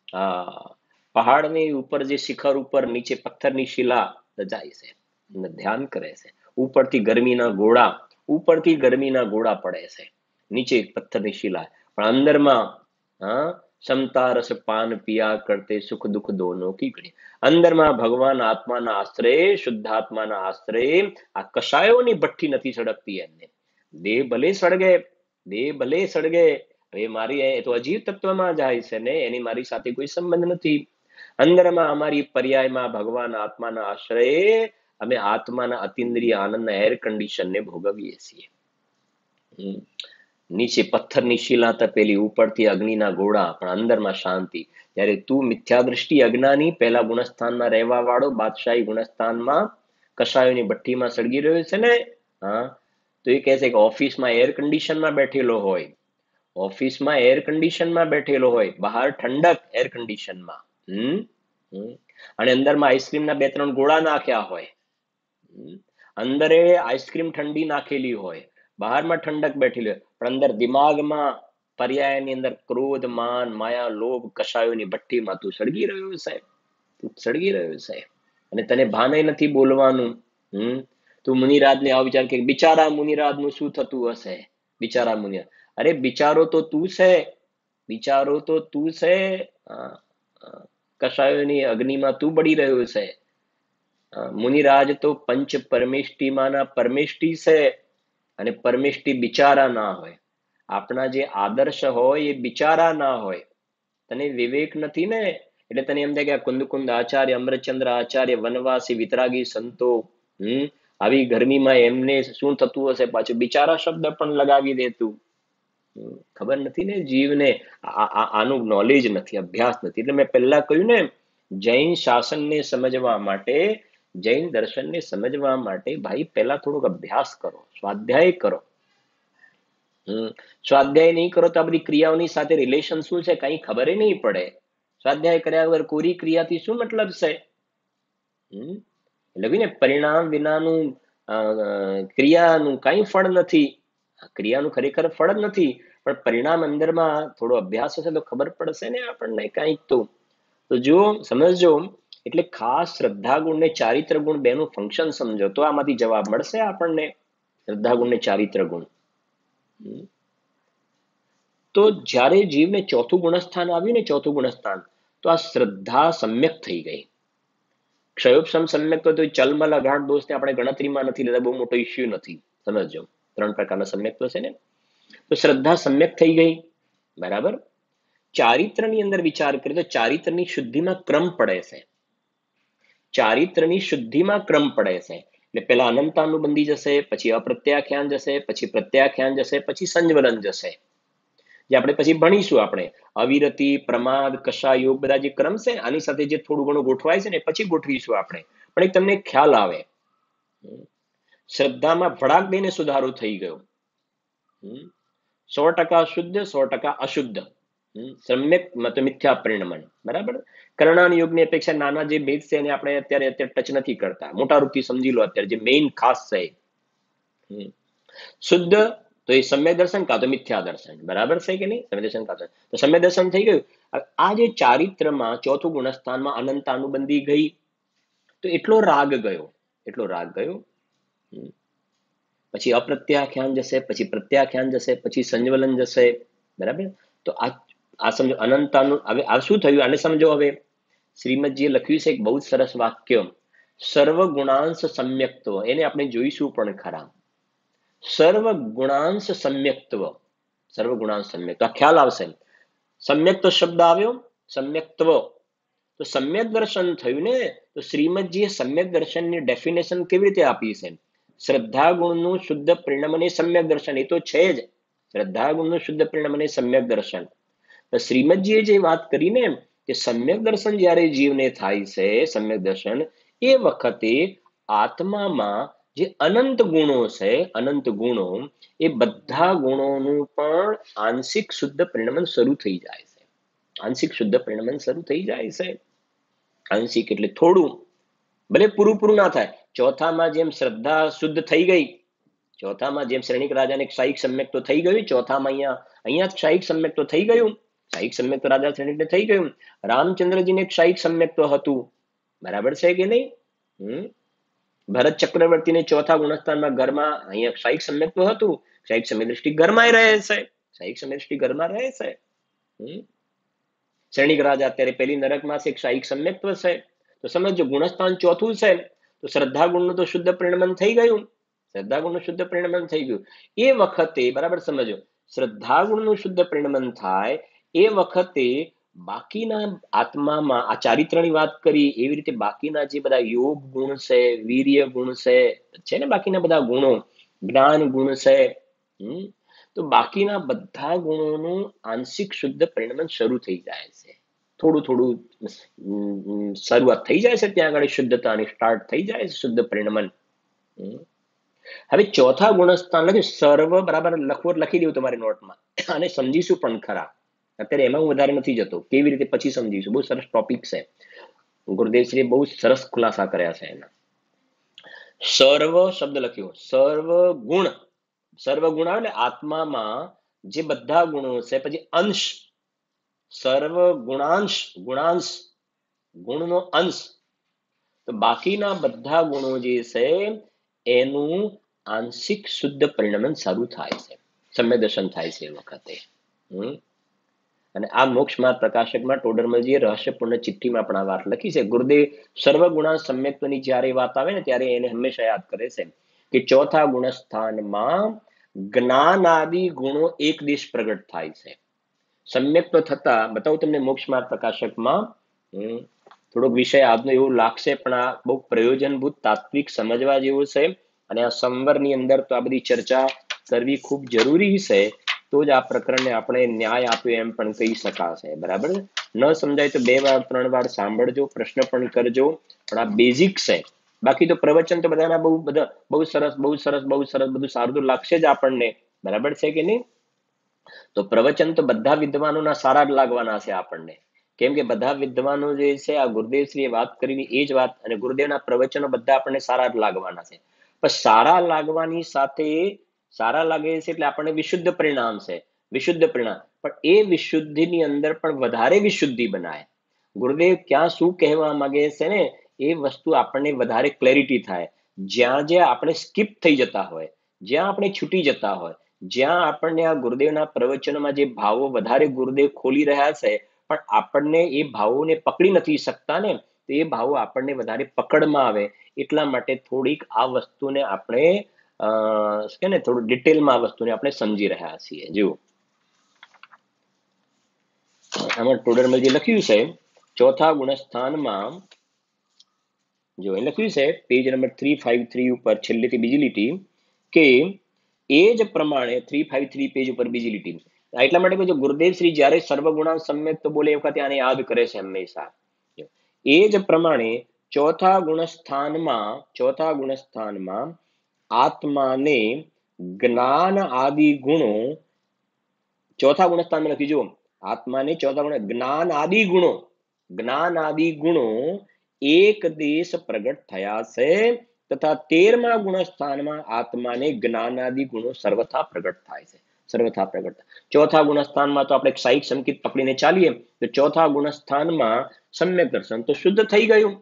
હા, પહાડની ઉપર જે શિખર ઉપર નીચે પથ્થરની શિલા રચાય છે, ધ્યાન કરે છે, ઉપરથી ગરમીના ગોળા પડે છે, નીચે પથ્થરની શિલા, પણ અંદરમાં હા સમતા રસ પાન પિયા કરતે સુખ દુઃખ દોનો કી ઘડી, અંદરમાં ભગવાન આત્માના આશ્રય, શુદ્ધાત્માના આશ્રય આ કષાયોની ભઠ્ઠી નથી સળગતી એમને. દેહ ભલે સળગે, દેહ ભલે સળગે, હવે મારી એ તો અજીવ તત્વમાં જાય છે ને, એની મારી સાથે કોઈ સંબંધ નથી. અંદરમાં અમારી પર્યાયમાં ભગવાન આત્માના આશ્રય અમે આત્માના અતિન્દ્રિય આનંદના એર કન્ડિશનને ભોગવીએ છીએ. નીચે પથ્થરની શિલા તપેલી, ઉપરથી અગ્નિના ગોળા, પણ અંદરમાં શાંતિ. ત્યારે તું મિથ્યા દ્રષ્ટિ અજ્ઞાની, પહેલા ગુણસ્થાનમાં રહેવા વાળો, બાદશાહી ગુણસ્થાનમાં કષાયોની ભઠ્ઠીમાં સળગી રહ્યો છે ને, હા, તો એ કહે છે કે ઓફિસમાં એર કન્ડિશનમાં બેઠેલો હોય, ઓફિસમાં એર કન્ડિશનમાં બેઠેલો હોય, બહાર ઠંડક એર કન્ડિશનમાં, અને અંદરમાં આઈસ્ક્રીમના 2-3 ગોળા નાખ્યા હોય, અંદરે આઈસ્ક્રીમ ઠંડી નાખેલી હોય, બહારમાં ઠંડક બેઠેલી હોય, પણ અંદર દિમાગમાં પર્યાયની અંદર ક્રોધ માન માયા લોભ કષાયોની ભઠ્ઠીમાં તું સળગી રહ્યો છે, તું સળગી રહ્યો છે, અને તને ભાને નથી બોલવાનું. તું મુનિરાજને આવો વિચાર કે બિચારા મુનિરાજનું શું થતું હશે, બિચારા મુનિરાજ, અરે બિચારો તો તું છે, બિચારો તો તું છે, કષાયોની અગ્નિમાં તું બળી રહ્યો છે. મુનિરાજ તો પંચ પરમેષ્ટિમાંના પરમેષ્ટિ છે, અને પરમેષ્ટિ બિચારા ના હોય. આપણા જે આદર્શ હોય એ બિચારા ના હોય. તને વિવેક નથી ને, એટલે તને એમ થાય કે આ કુંદકુંદ આચાર્ય, અમરચંદ્ર આચાર્ય, વનવાસી વિતરાગી સંતો, આવી ગરમીમાં એમને શું થતું હશે, પાછું બિચારા શબ્દ પણ લગાવી દેતું. ખબર નથી ને જીવને, આનું નોલેજ નથી, અભ્યાસ નથી. એટલે મેં પહેલા કહ્યું ને, જૈન શાસનને સમજવા માટે, જૈન દર્શનને સમજવા માટે ભાઈ પહેલા થોડોક અભ્યાસ કરો, સ્વાધ્યાય કરો. સ્વાધ્યાય નહીં કરો તો આ બધી ક્રિયાઓની સાથે રિલેશન શું છે કઈ ખબર નહીં પડે. સ્વાધ્યાય કર્યા વગર કોરી ક્રિયાથી શું મતલબ છે? એટલે ને પરિણામ વિનાનું ક્રિયાનું કઈ ફળ નથી. ક્રિયાનું ખરેખર ફળ જ નથી, પણ પરિણામ અંદરમાં થોડો અભ્યાસ હશે તો ખબર પડશે ને આપણને કઈક. તો જો સમજજો, એટલે ખાસ શ્રદ્ધા ગુણ ને ચારિત્ર ગુણ બેનું ફંક્શન સમજો તો આમાંથી જવાબ મળશે આપણને. શ્રદ્ધા ગુણ ને ચારિત્ર ગુણ. તો જ્યારે જીવને ચોથું ગુણસ્થાન આવ્યું ને, ચોથું ગુણસ્થાન, તો આ શ્રદ્ધા સમ્યક થઈ ગઈ. ક્ષયોપશમ સમ્યક તો ચલમલ અગાઢ દોષને આપણે ગણતરીમાં નથી લેતા, બહુ મોટો ઇસ્યુ નથી. સમજજો 3 પ્રકારના સમ્યક તો છે ને. તો શ્રદ્ધા સમ્યક થઈ ગઈ, બરાબર. ચારિત્રની અંદર વિચાર કરીએ તો ચારિત્રની શુદ્ધિમાં ક્રમ પડે છે, ચારિત્રની શુદ્ધિમાં ક્રમ પડે છે. એટલે પેલા અનંતાનુબંધી જશે, પછી અપ્રત્યાખ્યાન જશે, પછી પ્રત્યાખ્યાન જશે, પછી સંજ્વલન જશે, જે આપણે પછી ભણીશું. આપણે અવિરતિ, પ્રમાદ, કષા, યોગ બધા જે ક્રમ છે, આની સાથે જે થોડું ઘણું ગોઠવાય છે ને પછી ગોઠવીશું આપણે. પણ એક તમને ખ્યાલ આવે, શ્રદ્ધામાં ભડાક દઈને સુધારો થઈ ગયો. 100% શુદ્ધ, 100% અશુદ્ધ, સમ્યક મત મિથ્યા પરિણમન, બરાબર. કરણાન યોગની અપેક્ષા નાના જે ભેદ છે એને આપણે અત્યારે ટચ નથી કરતા, મોટા રૂપથી સમજી લો. અત્યારે જે મેઇન ખાસ છે શુદ્ધ, તો એ સમ્યક દર્શન કાં તો મિથ્યા દર્શન, બરાબર છે કે નહીં? સમ્યક દર્શન કાં તો સમ્યક દર્શન થઈ ગયું. આ જે ચારિત્રમાં ચોથું ગુણસ્થાનમાં અનંત અનુબંધી ગઈ, તો એટલો રાગ ગયો, એટલો રાગ ગયો. પછી અપ્રત્યાખ્યાન જશે, પછી પ્રત્યાખ્યાન જશે, પછી સંજ્વલન જશે, બરાબર. તો આ સમજો અનંતાનું. હવે આ શું થયું આને સમજો. હવે શ્રીમદજીએ લખ્યું છે એક બહુ જ સરસ વાક્ય, સર્વ ગુણાંશ સમ્યક્ત્વ. એને આપણે જોઈશું પણ ખરા. સર્વ ગુણાંશ સમ્યક્ત્વ, સર્વ ગુણાંશ સમ્યક્ત્વ, આ ખ્યાલ આવશે. સમ્યક્ત્વ શબ્દ આવ્યો, સમ્યક્ત્વ, તો સમ્યક દર્શન થયું ને, તો શ્રીમદજીએ સમ્યક દર્શનની ડેફિનેશન કેવી રીતે આપી છે? શ્રદ્ધા ગુણનું શુદ્ધ પરિણામ અને સમ્યક દર્શન, એ તો છે જ. શ્રદ્ધા ગુણનું શુદ્ધ પરિણામ અને સમ્યક દર્શન. તો શ્રીમદજીએ જે વાત કરી ને કે સમ્યક દર્શન જ્યારે જીવને થાય છે, સમ્યક દર્શન, એ વખતે આત્મામાં જે અનંત ગુણો છે, અનંત ગુણો, એ બધા ગુણોનું પણ આંશિક શુદ્ધ પરિણમન શરૂ થઈ જાય છે. આંશિક શુદ્ધ પરિણમન શરૂ થઈ જાય છે. આંશિક એટલે થોડું, ભલે પૂરું પૂરું ના થાય. ચોથામાં જેમ શ્રદ્ધા શુદ્ધ થઈ ગઈ, ચોથામાં જેમ શ્રેણિક રાજાને ક્ષાયિક સમ્યક તો થઈ ગયું, ચોથામાં અહીંયા ક્ષાયિક સમ્યક તો થઈ ગયું, ક્ષાયિક સમ્યક તો રાજા શ્રેણિકને થઈ ગયું. રામચંદ્રજીને ક્ષાયિક સમ્યક તો હતું, બરાબર છે કે નહીં? ભરત ચક્રવર્તીને ચોથા ગુણસ્થાનમાં ઘરમાં અહીંયા ક્ષાયિક સમ્યક તો હતું, ક્ષાયિક સમ્યક દૃષ્ટિ ઘરમાં રહે છે, ક્ષાયિક સમ્યક દૃષ્ટિ ઘરમાં રહે છે. શ્રેણિક રાજા અત્યારે પેલી નરકમાં છે, ક્ષાયિક સમ્યક્ત્વ છે. તો સમજો ગુણસ્થાન ચોથું છે, તો શ્રદ્ધા ગુણનું તો શુદ્ધ પરિણમન થઈ ગયું, શ્રદ્ધા ગુણનું શુદ્ધ પરિણમન થઈ ગયું. એ વખતે બરાબર સમજો, શ્રદ્ધા ગુણનું શુદ્ધ પરિણમન થાય એ વખતે બાકીના આત્મામાં આ ચારિત્રની વાત કરી એવી રીતે બાકીના જે બધા યોગ ગુણ છે, વીર્ય ગુણ છે ને, બાકીના બધા ગુણો, જ્ઞાન ગુણ છે, તો બાકીના બધા ગુણોનું આંશિક શુદ્ધ પરિણમન શરૂ થઈ જાય છે. થોડું થોડું શરૂઆત થઈ જાય છે, ત્યાં આગળ શુદ્ધતાની સ્ટાર્ટ થઈ જાય છે શુદ્ધ પરિણમન. હવે ચોથા ગુણસ્થાન લખ્યું સર્વ, બરાબર લખી દઉં તમારી નોટમાં, અને સમજીશું પણ ખરા. અત્યારે એમાં હું વધારે નથી જતો, કેવી રીતે પછી સમજીશું. બહુ સરસ ટોપિક છે, ગુરુદેવશ્રીએ બહુ સરસ ખુલાસા કર્યા છે એના. સર્વ શબ્દ લખ્યો, સર્વ ગુણ, સર્વ ગુણ આવે એટલે આત્મામાં જે બધા ગુણો છે, પછી અંશ, સર્વ ગુણાંશ, ગુણાંશ ગુણનો અંશ, તો બાકીના બધા ગુણો જે છે એનું આંશિક શુદ્ધ પરિણમન શરૂ થાય છે, સમ્યક દર્શન થાય છે એ વખતે. અને આ મોક્ષ માર્ગ પ્રકાશકમાં ટોડરમલજીએ રહસ્યપૂર્ણ ચિઠ્ઠીમાં પણ આ વાત લખી છે. ગુરુદેવ સર્વગુણા સમ્યક્ત્વની જ્યારે વાત આવે ને ત્યારે એને હંમેશા યાદ કરે છે કે ચોથા ગુણસ્થાનમાં જ્ઞાનાદિ ગુણો એક દિશ પ્રગટ થાય છે. સમ્યક્ત્વ થતા બતાવું તમને મોક્ષ માર્ગ પ્રકાશકમાં, થોડોક વિષય આજનો એવું લાગશે પણ આ બહુ પ્રયોજનભૂત તાત્વિક સમજવા જેવું છે, અને આ સંવરની અંદર તો આ બધી ચર્ચા કરવી ખૂબ જરૂરી છે, તો જ આ પ્રકરણને આપણે ન્યાય આપ્યો એમ પણ કહી શકાશે. બરાબર, ન સમજાય તો 2 વાર 3 વાર સાંભળજો, પ્રશ્ન પણ કરજો, પણ આ બેઝિક છે. બાકી તો પ્રવચન તો બધાના બહુ સરસ બધું સારું તો લાગશે જ આપણને, બરાબર છે કે નહીં? તો પ્રવચન તો બધા વિદ્વાનોના સારા જ લાગવાના છે આપણને, કેમ કે બધા વિદ્વાનો જે છે આ ગુરુદેવશ્રીએ વાત કરીને એ જ વાત, અને ગુરુદેવના પ્રવચનો બધા આપણને સારા જ લાગવાના છે. પણ સારા લાગવાની સાથે સારા લાગે છે એટલે આપણને વિશુદ્ધ પરિણામ છે, વિશુદ્ધ પરિણામ, પણ એ વિશુદ્ધિની અંદર પણ વધારે વિશુદ્ધિ બનાય. ગુરુદેવ ક્યાં શું કહેવા માંગે છે ને એ વસ્તુ આપણને વધારે ક્લેરિટી થાય. જ્યાં જ્યાં આપણે સ્કીપ થઈ જતા હોય, જ્યાં આપણે છૂટી જતા હોય, જ્યાં આપણને આ ગુરુદેવના પ્રવચનોમાં જે ભાવો વધારે ગુરુદેવ ખોલી રહ્યા છે પણ આપણને એ ભાવોને પકડી નથી શકતા ને, તો એ ભાવો આપણને વધારે પકડમાં આવે. એટલા માટે થોડીક આ વસ્તુને આપણે કે ને થોડું ડિટેલમાં આ વસ્તુને આપણે સમજી રહ્યા છીએ. જુઓ આમાં ટોડરમલજી લખ્યું છે ચોથા ગુણસ્થાનમાં, જો એ લખ્યું છે પેજ નંબર 353 ઉપર છેલ્લેથી બીજી લીટી, કે એ જ પ્રમાણે 353 પેજ ઉપર બીજી લીટી. એટલા માટે કહું છું ગુરુદેવ શ્રી જ્યારે સર્વગુણા સમ્યક તો બોલે એ વખતે આને યાદ કરે છે હંમેશા. એ જ પ્રમાણે ચોથા ગુણસ્થાનમાં આત્માને જ્ઞાન આદિ ગુણો, ચોથા ગુણસ્થાનમાં લખી જુઓ, આત્માને ચોથા ગુણ જ્ઞાન આદિ ગુણો એક દેશ પ્રગટ થયા છે, તથા 13મા ગુણસ્થાનમાં આત્માને જ્ઞાનાદિ ગુણો સર્વથા પ્રગટ થાય છે, સર્વથા પ્રગટ. ચોથા ગુણસ્થાનમાં તો આપણે ક્ષાયિક સંકેત પકડીને ચાલીએ તો ચોથા ગુણસ્થાનમાં સમ્યક દર્શન તો શુદ્ધ થઈ ગયું.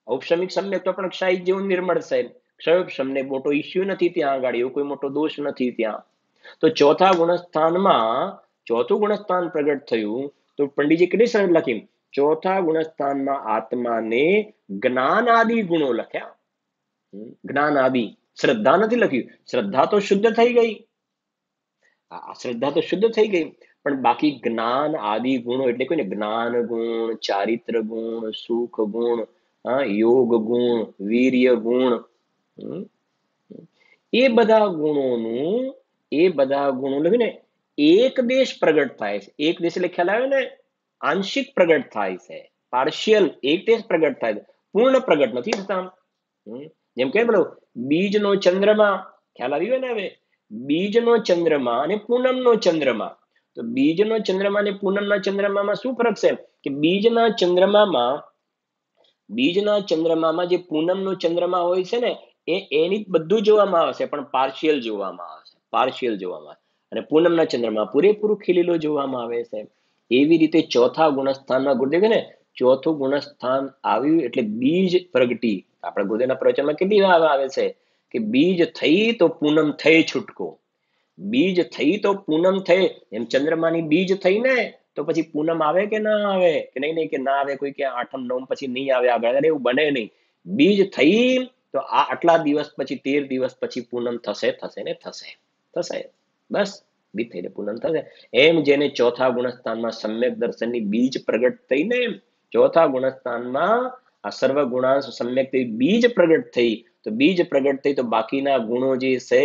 ઔપસમિક સમ્યક તો પણ ક્ષાયિક જેવું નિર્મળ છે, ક્ષયોપશમને મોટો ઇસ્યુ નથી ત્યાં આગળ, એવો કોઈ મોટો દોષ નથી ત્યાં. તો ચોથા ગુણસ્થાનમાં ચોથું ગુણસ્થાન પ્રગટ થયું તો પંડિતજી કેટલી સરળ લખી, ચોથા ગુણસ્થાનમાં આત્માને જ્ઞાન આદિ ગુણો લખ્યા. જ્ઞાન આદિ, શ્રદ્ધા નથી લખ્યું, શ્રદ્ધા તો શુદ્ધ થઈ ગઈ, શ્રદ્ધા તો શુદ્ધ થઈ ગઈ, પણ બાકી જ્ઞાન આદિ ગુણો એટલે કોઈ ને જ્ઞાન ગુણ, ચારિત્ર ગુણ, સુખ ગુણ, હા, યોગ ગુણ, વીર્ય ગુણ, હમ, એ બધા ગુણોનું, એ બધા ગુણો લઈને એક દેશ પ્રગટ થાય છે. એક દેશ એટલે ખ્યાલ આવ્યો ને, આંશિક પ્રગટ થાય છે, પાર્શિયલ એક દેશ પ્રગટ થાય છે, પૂર્ણ પ્રગટ નથી થતા. જેમ કે પેલો બીજનો ચંદ્રમા, ખ્યાલ આવ્યો ને હવે, બીજનો ચંદ્રમા અને પૂનમનો ચંદ્રમા. તો બીજનો ચંદ્રમા અને પૂનમના ચંદ્રમામાં શું ફરક છે કે બીજના ચંદ્રમામાં જે પૂનમનો ચંદ્રમા હોય છે ને, એની બધું જોવામાં આવશે, પણ પાર્શિયલ જોવામાં આવશે, પાર્શિયલ જોવામાં આવે. અને પૂનમના ચંદ્રમાં પૂરેપૂરું ખીલેલો જોવામાં આવે છે. એવી રીતે ચોથા ગુણસ્થાનમાં ગુરુદેવ ને ચોથું ગુણસ્થાન આવ્યું એટલે બીજ પ્રગટી. આપણા ગુરુદેવના પ્રવચનમાં કેટલી વાર આવે છે કે બીજ થઈ તો પૂનમ થઈ છૂટકો, બીજ થઈ તો પૂનમ થઈ. એમ ચંદ્રમાની બીજ થઈ ને તો પછી પૂનમ આવે કે ના આવે, કે નહીં નહીં કે ના આવે, કોઈ કે આઠમ નવમ પછી નહીં આવે આગળ, અરે એવું બને નહીં. બીજ થઈ તો આ આટલા દિવસ પછી 13 દિવસ પછી પૂનમ થશે, થશે ને થશે, થશે. બસ બીજ થઈને પૂનમ થશે. એમ જેને ચોથા ગુણસ્થાનમાં સમ્યક દર્શનની બીજ પ્રગટ થઈ ને, ચોથા ગુણસ્થાનમાં આ સર્વ ગુણાંશ સમ્યક બીજ પ્રગટ થઈ, તો બીજ પ્રગટ થઈ તો બાકીના ગુણો જે છે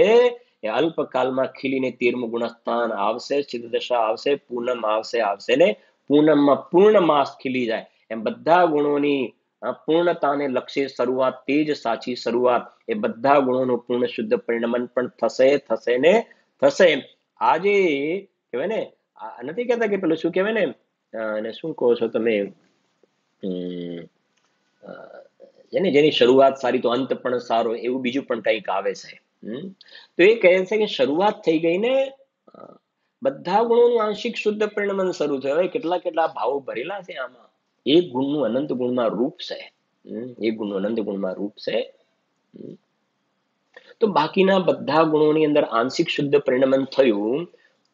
એ અલ્પકાલમાં ખીલીને 13મું ગુણસ્થાન આવશે, સિદ્ધદશા આવશે, પૂનમ આવશે ને પૂનમમાં પૂર્ણ માસ ખીલી જાય. એમ બધા ગુણોની પૂર્ણતાને લક્ષે શરૂઆત, તે જ સાચી શરૂઆત. એ બધા ગુણોનું પૂર્ણ શુદ્ધ પરિણમન પણ થશે, થશે ને થશે. આજે કહેવાય ને, નથી કહેતા કે પેલું શું કહેવાય ને, એને શું કહો છો તમે, જેની શરૂઆત સારી તો અંત પણ સારો, એવું બીજું પણ કંઈક આવે છે. તો એ કહે છે કે શરૂઆત થઈ ગઈ ને, બધા ગુણોનું આંશિક શુદ્ધ પરિણમન શરૂ થયું. હવે કેટલા કેટલા ભાવો ભરેલા છે આમાં. એક ગુણનું અનંત ગુણમાં રૂપ છે, એક ગુણનું અનંત ગુણમાં રૂપ છે. તો બાકીના બધા ગુણોની અંદર આંશિક શુદ્ધ પરિણમન થયું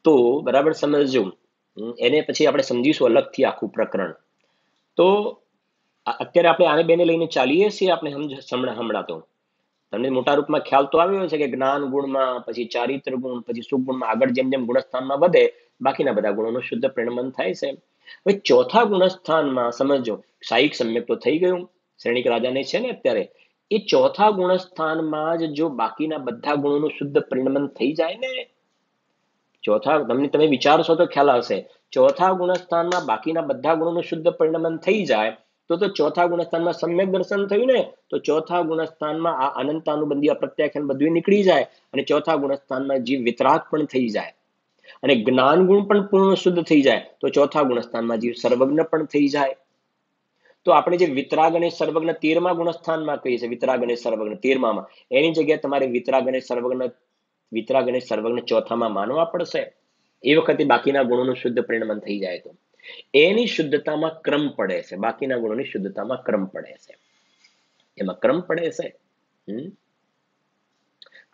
તો બરાબર સમજજો. એને પછી આપણે સમજીશું અલગથી આખું પ્રકરણ. તો અત્યારે આપણે આને બેને લઈને ચાલીએ છીએ, આપણે હમણાં તો તમને મોટા રૂપમાં ખ્યાલ તો આવ્યો છે કે જ્ઞાન ગુણમાં, પછી ચારિત્ર ગુણ, પછી સુખ ગુણમાં, આગળ જેમ જેમ ગુણસ્થાનમાં વધે બાકીના બધા ગુણોનું શુદ્ધ પરિણમન થાય છે. હવે ચોથા ગુણસ્થાનમાં સમજો, સાહિક સમ્યક તો થઈ ગયું, શ્રેણિક રાજાને છે ને અત્યારે, એ ચોથા ગુણસ્થાનમાં જ જો બાકીના બધા ગુણોનું શુદ્ધ પરિણમન થઈ જાય ને, ચોથા તમે વિચારશો તો ખ્યાલ આવશે. ચોથા ગુણસ્થાનમાં બાકીના બધા ગુણોનું શુદ્ધ પરિણમન થઈ જાય તો ચોથા ગુણસ્થાનમાં સમ્યક દર્શન થયું ને, તો ચોથા ગુણસ્થાનમાં આ અનંતાનુબંધી અપ્રત્યાખ્યાન બધું નીકળી જાય, અને ચોથા ગુણસ્થાનમાં જીવ વિતરાગ પણ થઈ જાય, અને જ્ઞાન ગુણ પણ પૂર્ણ શુદ્ધ થઈ જાય, તો ચોથા ગુણસ્થાનમાં જીવ સર્વજ્ઞ પણ થઈ જાય. તો આપણે જે વિતરાગ અને સર્વજ્ઞ 13મા ગુણસ્થાનમાં કહીએ છીએ, વિતરાગ અને સર્વજ્ઞ 13મામાં, એની જગ્યાએ તમારે વિતરાગ અને સર્વજ્ઞ ચોથામાં માનવા પડશે. એ વખતે બાકીના ગુણોનું શુદ્ધ પરિણમન થઈ જાય તો એની શુદ્ધતામાં ક્રમ પડે છે, બાકીના ગુણોની શુદ્ધતામાં ક્રમ પડે છે, એમાં ક્રમ પડે છે.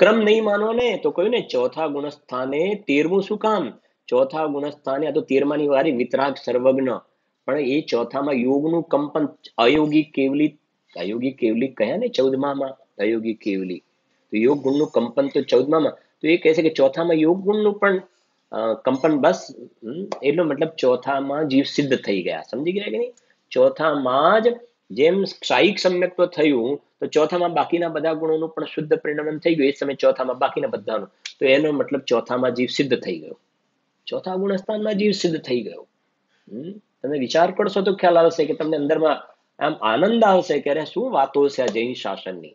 ક્રમ નહીં માનો ને તો કહ્યું ને, ચોથા ગુણસ્થાને 13મું શું કામ, ચોથા ગુણસ્થાને આ તો 13માની વારી વિતરાગ સર્વજ્ઞ, પણ એ ચોથામાં યોગનું કંપન, અયોગી કેવલી કહ્યા ને 14માં, અયોગી કેવલી, તો યોગ ગુણનું કંપન તો 14માં. તો એ કહે છે કે ચોથામાં યોગ ગુણનું પણ કંપન, બસ એટલો મતલબ ચોથામાં જીવ સિદ્ધ થઈ ગયા, સમજી ગયા કે નહીં. ચોથામાં જ જેમ સાહિક સમ્યક્ત્વ થયું, તો ચોથામાં બાકીના બધા ગુણોનું પણ શુદ્ધ પરિણમન થઈ ગયું, એ સમય ચોથામાં બાકીના બધાનું, તો એનો મતલબ ચોથામાં જીવ સિદ્ધ થઈ ગયો, ચોથા ગુણસ્થાનમાં જીવ સિદ્ધ થઈ ગયો. તમે વિચાર કરશો તો ખ્યાલ આવશે કે તમને અંદરમાં આમ આનંદ આવશે કે અરે શું વાતો છે આ જૈન શાસનની.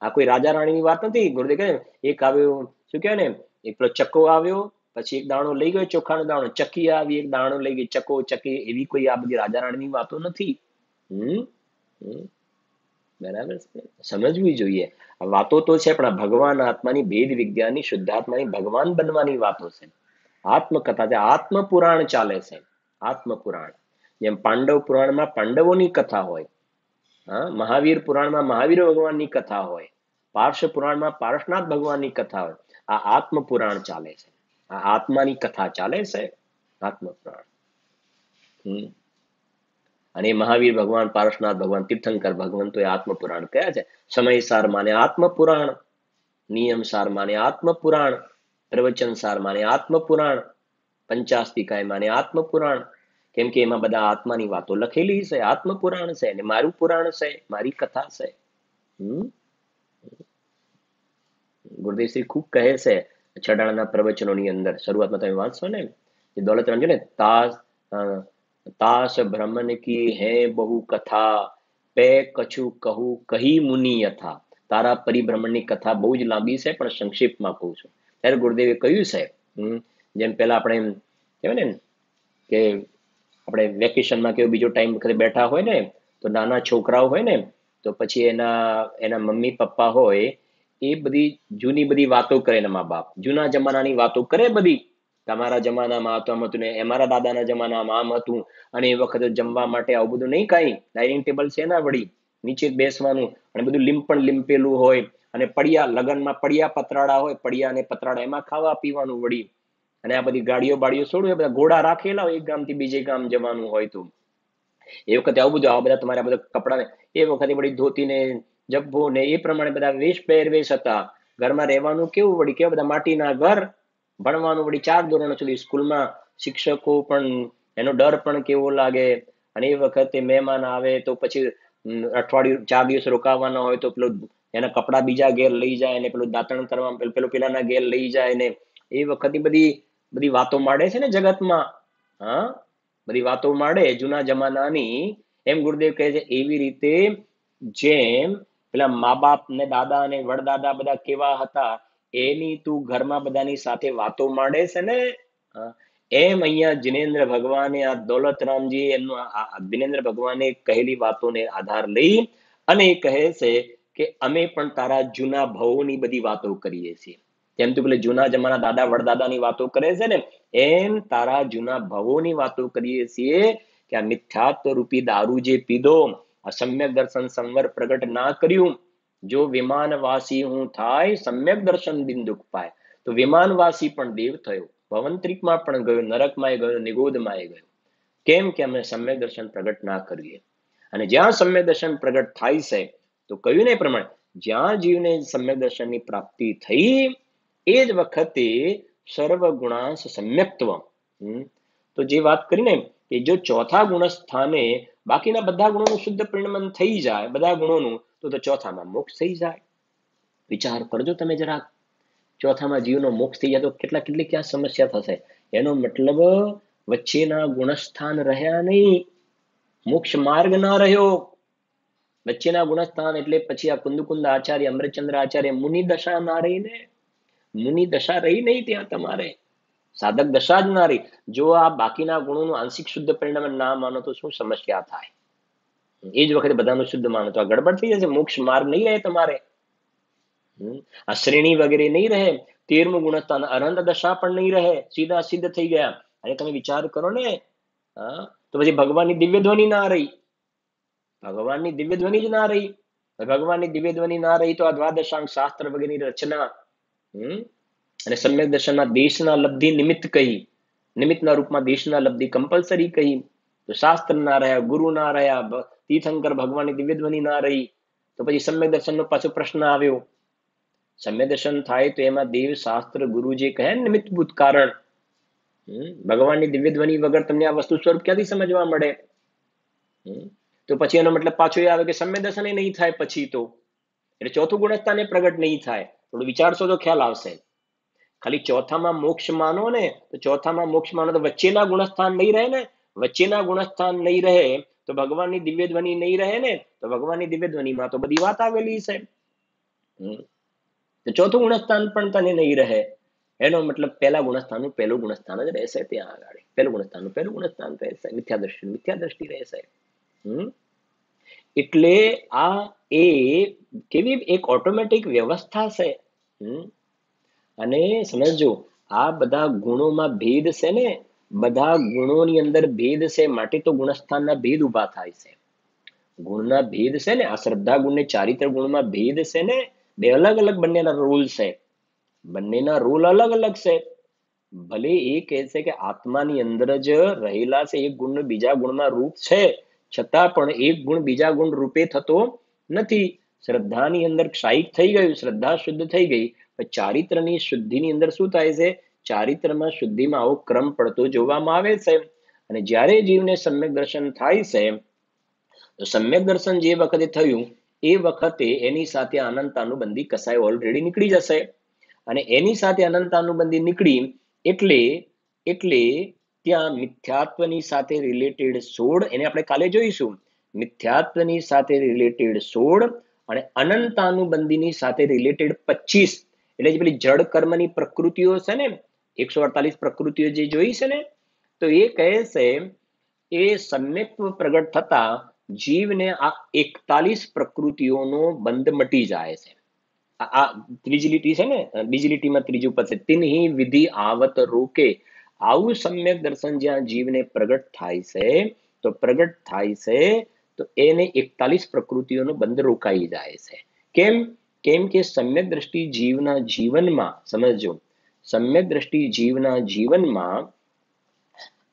આ કોઈ રાજા રાણીની વાત નથી. ગુરુદેવ કહે એક આવ્યો, શું કહેવાય ને, એક પેલો ચક્કો આવ્યો, પછી એક દાણો લઈ ગયો, ચોખાનો દાણો, ચક્કી આવી, એક દાણો લઈ ગઈ, ચક્કો ચક્કી, એવી કોઈ આ બધી રાજા રાણીની વાતો નથી. બરાબર છે, સમજવી જોઈએ. આ વાતો તો છે, પણ આ ભગવાન આત્માની ભેદ વિજ્ઞાનની, શુદ્ધાત્માની ભગવાન બનવાની વાતો છે. આત્મકથા છે, આત્મપુરાણ ચાલે છે, આત્મપુરાણ. જેમ પાંડવ પુરાણમાં પાંડવોની કથા હોય, હા, મહાવીર પુરાણમાં મહાવીર ભગવાનની કથા હોય, પાર્શ પુરાણમાં પાર્શનાથ ભગવાનની કથા હોય, આ આત્મપુરાણ ચાલે છે, આ આત્માની કથા ચાલે છે, આત્મપુરાણ. અને મહાવીર ભગવાન, પાર્શનાથ ભગવાન, તીર્થંકર ભગવંતો એ આત્મપુરાણ કયા છે. સમય સાર માને આત્મપુરાણ, નિયમ સાર માને આત્મપુરાણ, પ્રવચન સાર માને આત્મપુરાણ, પંચાસ્તિકાય માને આત્મપુરાણ. કેમ કે એમાં બધા આત્માની વાતો લખેલી છે, આત્મપુરાણ છે અને મારું પુરાણ છે, મારી કથા છે. ગુરુદેવ શ્રી ખૂબ કહે છે છડાના પ્રવચનોની અંદર, શરૂઆતમાં તમે વાંચશો ને, એ દોલતરામ છે ને, તાસ ભ્રમણ કી હે બહુ કથા, પે કછુ કહું કહી મુનિ યથા. તારા પરિભ્રમણની કથા બહુ જ લાંબી છે, પણ સંક્ષિપ્તમાં કહું છું. ત્યારે ગુરુદેવે કહ્યું છે, જેમ પેલા આપણે કહેવાય ને કે આપણે વેકેશનમાં કેવો બીજો ટાઈમ વખતે બેઠા હોય ને, તો નાના છોકરાઓ હોય ને, તો પછી એના મમ્મી પપ્પા હોય એ બધી જૂની બધી વાતો કરે, એના મા બાપ જૂના જમાનાની વાતો કરે બધી. તમારા જમાનામાં આમ હતું ને અમારા દાદાના જમાનામાં આમ હતું, અને એ વખતે જમવા માટે આવું બધું નહીં, કાંઈ ડાઇનિંગ ટેબલ છે ના, વળી નીચે બેસવાનું, અને બધું લીંપણ લીંપેલું હોય, અને પડિયા, લગ્નમાં પડિયા પતરાળા હોય, પડિયા અને પતરાળા એમાં ખાવા પીવાનું વળી. અને આ બધી ગાડીઓ બાડીઓ છોડવું, એ બધા ઘોડા રાખેલા હોય, એક ગામથી બીજે ગામ જવાનું હોય તો એ વખતે આવું બધું, આવા બધા તમારા બધા કપડા ને એ વખતે વળી ધોતી ને જબ્બો ને એ પ્રમાણે બધા વેશ પહેરવેશ હતા. ઘરમાં રહેવાનું કેવું વળી, કેવા બધા માટીના ઘર, ભણવાનું વળી 4 ધોરણ સુધી સ્કૂલમાં, શિક્ષકો પણ એનો ડર પણ કેવો લાગે. અને એ વખતે મહેમાન આવે તો પછી અઠવાડિયું 4 દિવસ રોકાવાના હોય તો પેલું એના કપડા બીજા ઘેર લઈ જાય ને પેલું દાંતણ કરવા પેલું પેલાના ઘેર લઈ જાય ને એ વખતે બધી બધી વાતો માંડે છે ને જગતમાં. હા, બધી વાતો માંડે જૂના જમાનાની. એમ ગુરુદેવ કહે છે એવી રીતે જેમ પેલા મા બાપ ને દાદા અને વડદાદા બધા કેવા હતા એની તું ઘરમાં બધાની સાથે વાતો માંડે છે ને, એમ અહીંયા જિનેન્દ્ર ભગવાને, આ દોલતરામજી એમનું જિનેન્દ્ર ભગવાને કહેલી વાતોને આધાર લઈ અને એ કહે છે કે અમે પણ તારા જૂના ભવોની બધી વાતો કરીએ છીએ. જેમ તું પેલે જૂના જમાના દાદા વડદાદાની વાતો કરે છે ને, એમ તારા જૂના ભવોની વાતો કરીએ છીએ કે આ મિથ્યાત્વ રૂપી દારૂ જે પીધો, આ સમ્યક દર્શન સંવર પ્રગટ ના કર્યું, જો વિમાનવાસી હું થાય સમ્યક દર્શન બિંદુક પાય. તો વિમાનવાસી પણ દેવ થયો, ભવંતરિકમાં પણ ગયો, નરકમાં ગયો, નિગોદમાં ગયો. કેમ કે અમે સમ્યક દર્શન પ્રગટ ના કરીએ. અને જ્યાં સમ્યક દર્શન પ્રગટ થાય છે તો કહ્યું ને એ પ્રમાણે જ્યાં જીવને સમ્યક દર્શનની પ્રાપ્તિ થઈ એ જ વખતે સર્વ ગુણાંશ સમ્યક્ત્વ. તો જે વાત કરીને કે જો ચોથા ગુણ સ્થાને બાકીના બધા ગુણોનું શુદ્ધ પરિણમન થઈ જાય, બધા ગુણોનું, તો ચોથામાં મોક્ષ થઈ જાય. વિચાર કરજો તમે જરાક, ચોથામાં જીવનો મોક્ષ થઈ જાય તો કેટલી ક્યાં સમસ્યા થશે. એનો મતલબ વચ્ચેના ગુણસ્થાન રહ્યા નહીં, મોક્ષ માર્ગ ના રહ્યો. વચ્ચેના ગુણસ્થાન એટલે પછી આ કુંદકુંદ આચાર્ય, અમૃતચંદ્ર આચાર્ય, મુનિ દશા ના રહી ને, મુનિ દશા રહી નહીં ત્યાં તમારે, સાધક દશા જ ના રહી. જો આ બાકીના ગુણોનું આંશિક શુદ્ધ પરિણામ ના માનો તો શું સમસ્યા થાય. એ જ વખતે બધાનું શુદ્ધ માનો તો આ ગડબડ થઈ જશે, મોક્ષ માર્ગ નહીં રહે તમારે. આ શ્રેણી વગેરે નહીં રહે. 13મું ગુણસ્થાન અનંત દશા પણ નહીં રહે, સીધા સિદ્ધ થઈ ગયા. અને તમે વિચાર કરો ને, તો પછી ભગવાનની દિવ્ય ધ્વનિ ના રહી, ભગવાનની દિવ્ય ધ્વનિ જ ના રહી. ભગવાનની દિવ્ય ધ્વનિ ના રહી તો આ દ્વાદશાંગ શાસ્ત્ર વગેરેની રચના અને સમ્યક દર્શનના દેશના લબ્ધિ નિમિત્ત કહી, નિમિત્તના રૂપમાં દેશના લબ્ધિ કમ્પલસરી કહી, તો શાસ્ત્ર ના રહ્યા, ગુરુ ના રહ્યા, તીર્થંકર ભગવાનની દિવ્ય ધ્વનિ ના રહી, તો પછી સમ્યક દર્શનનો પાછો પ્રશ્ન આવ્યો. સમ્યક દર્શન થાય તો એમાં દેવ શાસ્ત્ર ગુરુ જે કહે નિમિત્તભૂત કારણ, ભગવાનની દિવ્ય ધ્વનિ વગર તમને આ વસ્તુ સ્વરૂપ ક્યાંથી સમજવા મળે. તો પછી એનો મતલબ પાછો એ આવે કે સમ્યક દર્શન નહીં થાય પછી તો, એટલે ચોથું ગુણસ્થાન પ્રગટ નહીં થાય. થોડું વિચારશો તો ખ્યાલ આવશે. ખાલી ચોથામાં મોક્ષ માનો ને, તો ચોથામાં મોક્ષ માનો તો વચ્ચેના ગુણસ્થાન નહીં રહે ને, વચ્ચેના ગુણસ્થાન નહીં રહે તો ભગવાનની દિવ્ય ધ્વનિ નહીં રહે ને, તો ભગવાનની દિવ્ય ધ્વનિમાં તો બધી વાત આવેલી છે. તો ચોથું ગુણસ્થાન પણ તને નહીં રહે. એનો મતલબ પહેલા ગુણસ્થાનનું પહેલું ગુણસ્થાન જ રહેશે ત્યાં આગળ, પહેલું ગુણસ્થાનનું પહેલું ગુણસ્થાન રહેશે, મિથ્યા દ્રષ્ટિ રહેશે. એટલે આ એ કેવી એક ઓટોમેટિક વ્યવસ્થા છે. અને સમજો આ બધા ગુણોમાં ભેદ છે ને, બધા ગુણોની અંદર ભેદ છે, માટે તો ગુણસ્થાનના ભેદ ઉભા થાય છે. ગુણના ભેદ છે ને, આ શ્રદ્ધા ગુણ ને ચારિત્ર ગુણમાં ભેદ છે ને, બે અલગ અલગ બંનેના રૂલ છે, બંનેના રૂલ અલગ અલગ છે. ભલે એ કહે છે કે આત્માની અંદર જ રહેલા છે એક ગુણ બીજા ગુણમાં રૂપ છે, છતાં પણ એક ગુણ બીજા ગુણ રૂપે થતો નથી. શ્રદ્ધાની અંદર ક્ષાયિક થઈ ગયું, શ્રદ્ધા શુદ્ધ થઈ ગઈ, ચારિત્રની શુદ્ધિની અંદર શું થાય છે, ચારિત્રમાં શુદ્ધિમાં આવો ક્રમ પડતો જોવામાં આવે છે. અને જ્યારે જીવને સમ્યક દર્શન થાય છે, તો સમ્યક દર્શન જે વખતે થયું એ વખતે એની સાથે અનંત અનુબંધી કસાય ઓલરેડી નીકળી જશે, અને એની સાથે અનંત અનુબંધી નીકળી એટલે એટલે ત્યાં મિથ્યાત્વની સાથે રિલેટેડ 16, એને આપણે કાલે જોઈશું, મિથ્યાત્વની સાથે રિલેટેડ 16 અને અનંતાનુબંધીની સાથે રિલેટેડ 25, એટલે જે પેલી જડ કર્મની પ્રકૃતિઓ છે ને, 148 પ્રકૃતિઓ જે જોઈ છે ને, તો એ કહે છે એ સમ્યક્ત્વ પ્રગટ થતા જીવને આ 41 પ્રકૃતિઓનો બંધ મટી જાય છે. આ ત્રીજી લીટી છે ને, બીજી લીટીમાં ત્રીજું પદ છે, તિન્હિ વિધિ આવત રોકે. આવું સમ્યક દર્શન જ્યાં જીવને પ્રગટ થાય છે, તો પ્રગટ થાય છે તો એને 41 પ્રકૃતિઓનો બંધ રોકાઈ જાય છે. કેમ? કેમ કે સમ્યક દ્રષ્ટિ જીવના જીવનમાં, સમજો, સમ્યક દ્રષ્ટિ જીવના જીવનમાં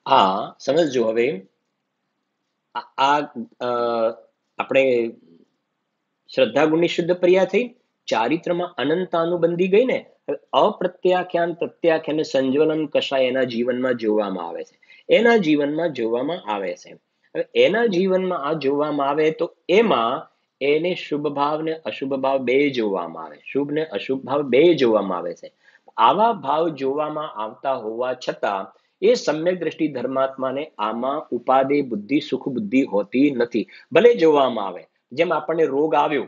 આ સમજો, હવે આ આપણે શ્રદ્ધા ગુણની શુદ્ધ પ્રિયા થઈ, ચારિત્રમાં અનંતાનુબંધી ગઈ ને, અપ્રત્યાખ્યાન પ્રત્યાખ્યાન સંજ્વલન કશાય એના જીવનમાં જોવામાં આવે છે, એના જીવનમાં જોવામાં આવે છે. હવે એના જીવનમાં આ જોવામાં આવે તો એમાં એને શુભ ભાવ ને અશુભ ભાવ બે જોવામાં આવે, શુભ ને અશુભ ભાવ બે જોવામાં આવે છે. આવા ભાવ જોવામાં આવતા હોવા છતાં એ સમ્યક દ્રષ્ટિ ધર્માત્માને આમાં ઉપાદે બુદ્ધિ સુખ બુદ્ધિ હોતી નથી, ભલે જોવામાં આવે. જેમ આપણને રોગ આવ્યો,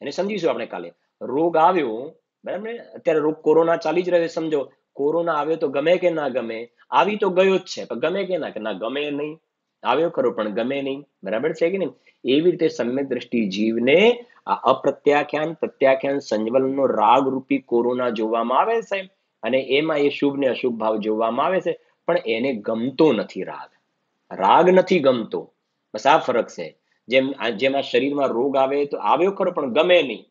એને સમજીશું આપણે કાલે, રોગ આવ્યો, બરાબર ને, અત્યારે રોગ કોરોના ચાલી જ રહ્યો, સમજો કોરોના આવ્યો તો ગમે કે ના ગમે, આવી તો ગયો જ છે, પણ ગમે કે ના ગમે નહીં, આવ્યો ખરો પણ ગમે નહીં, બરાબર છે કે નહીં? એવી રીતે સમ્યક દ્રષ્ટિ જીવને આ અપ્રત્યાખ્યાન પ્રત્યાખ્યાન સંજ્વલનનો રાગ રૂપી કોરોના જોવામાં આવે છે, અને એમાં એ શુભ ને અશુભ ભાવ જોવામાં આવે છે, પણ એને ગમતો નથી રાગ, રાગ નથી ગમતો, બસ આ ફરક છે. જેમ આ શરીરમાં રોગ આવે તો આવ્યો ખરો પણ ગમે નહીં,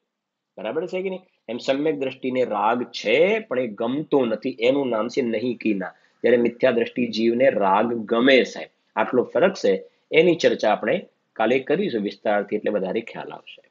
બરાબર છે કે નહીં? એમ સમ્યક દ્રષ્ટિને રાગ છે પણ એ ગમતો નથી, એનું નામ છે નહીં કીના. જ્યારે મિથ્યા દ્રષ્ટિ જીવને રાગ ગમે છે, આટલો ફરક છે. એની ચર્ચા આપણે કાલે કરીશું વિસ્તારથી, એટલે વધારે ખ્યાલ આવશે.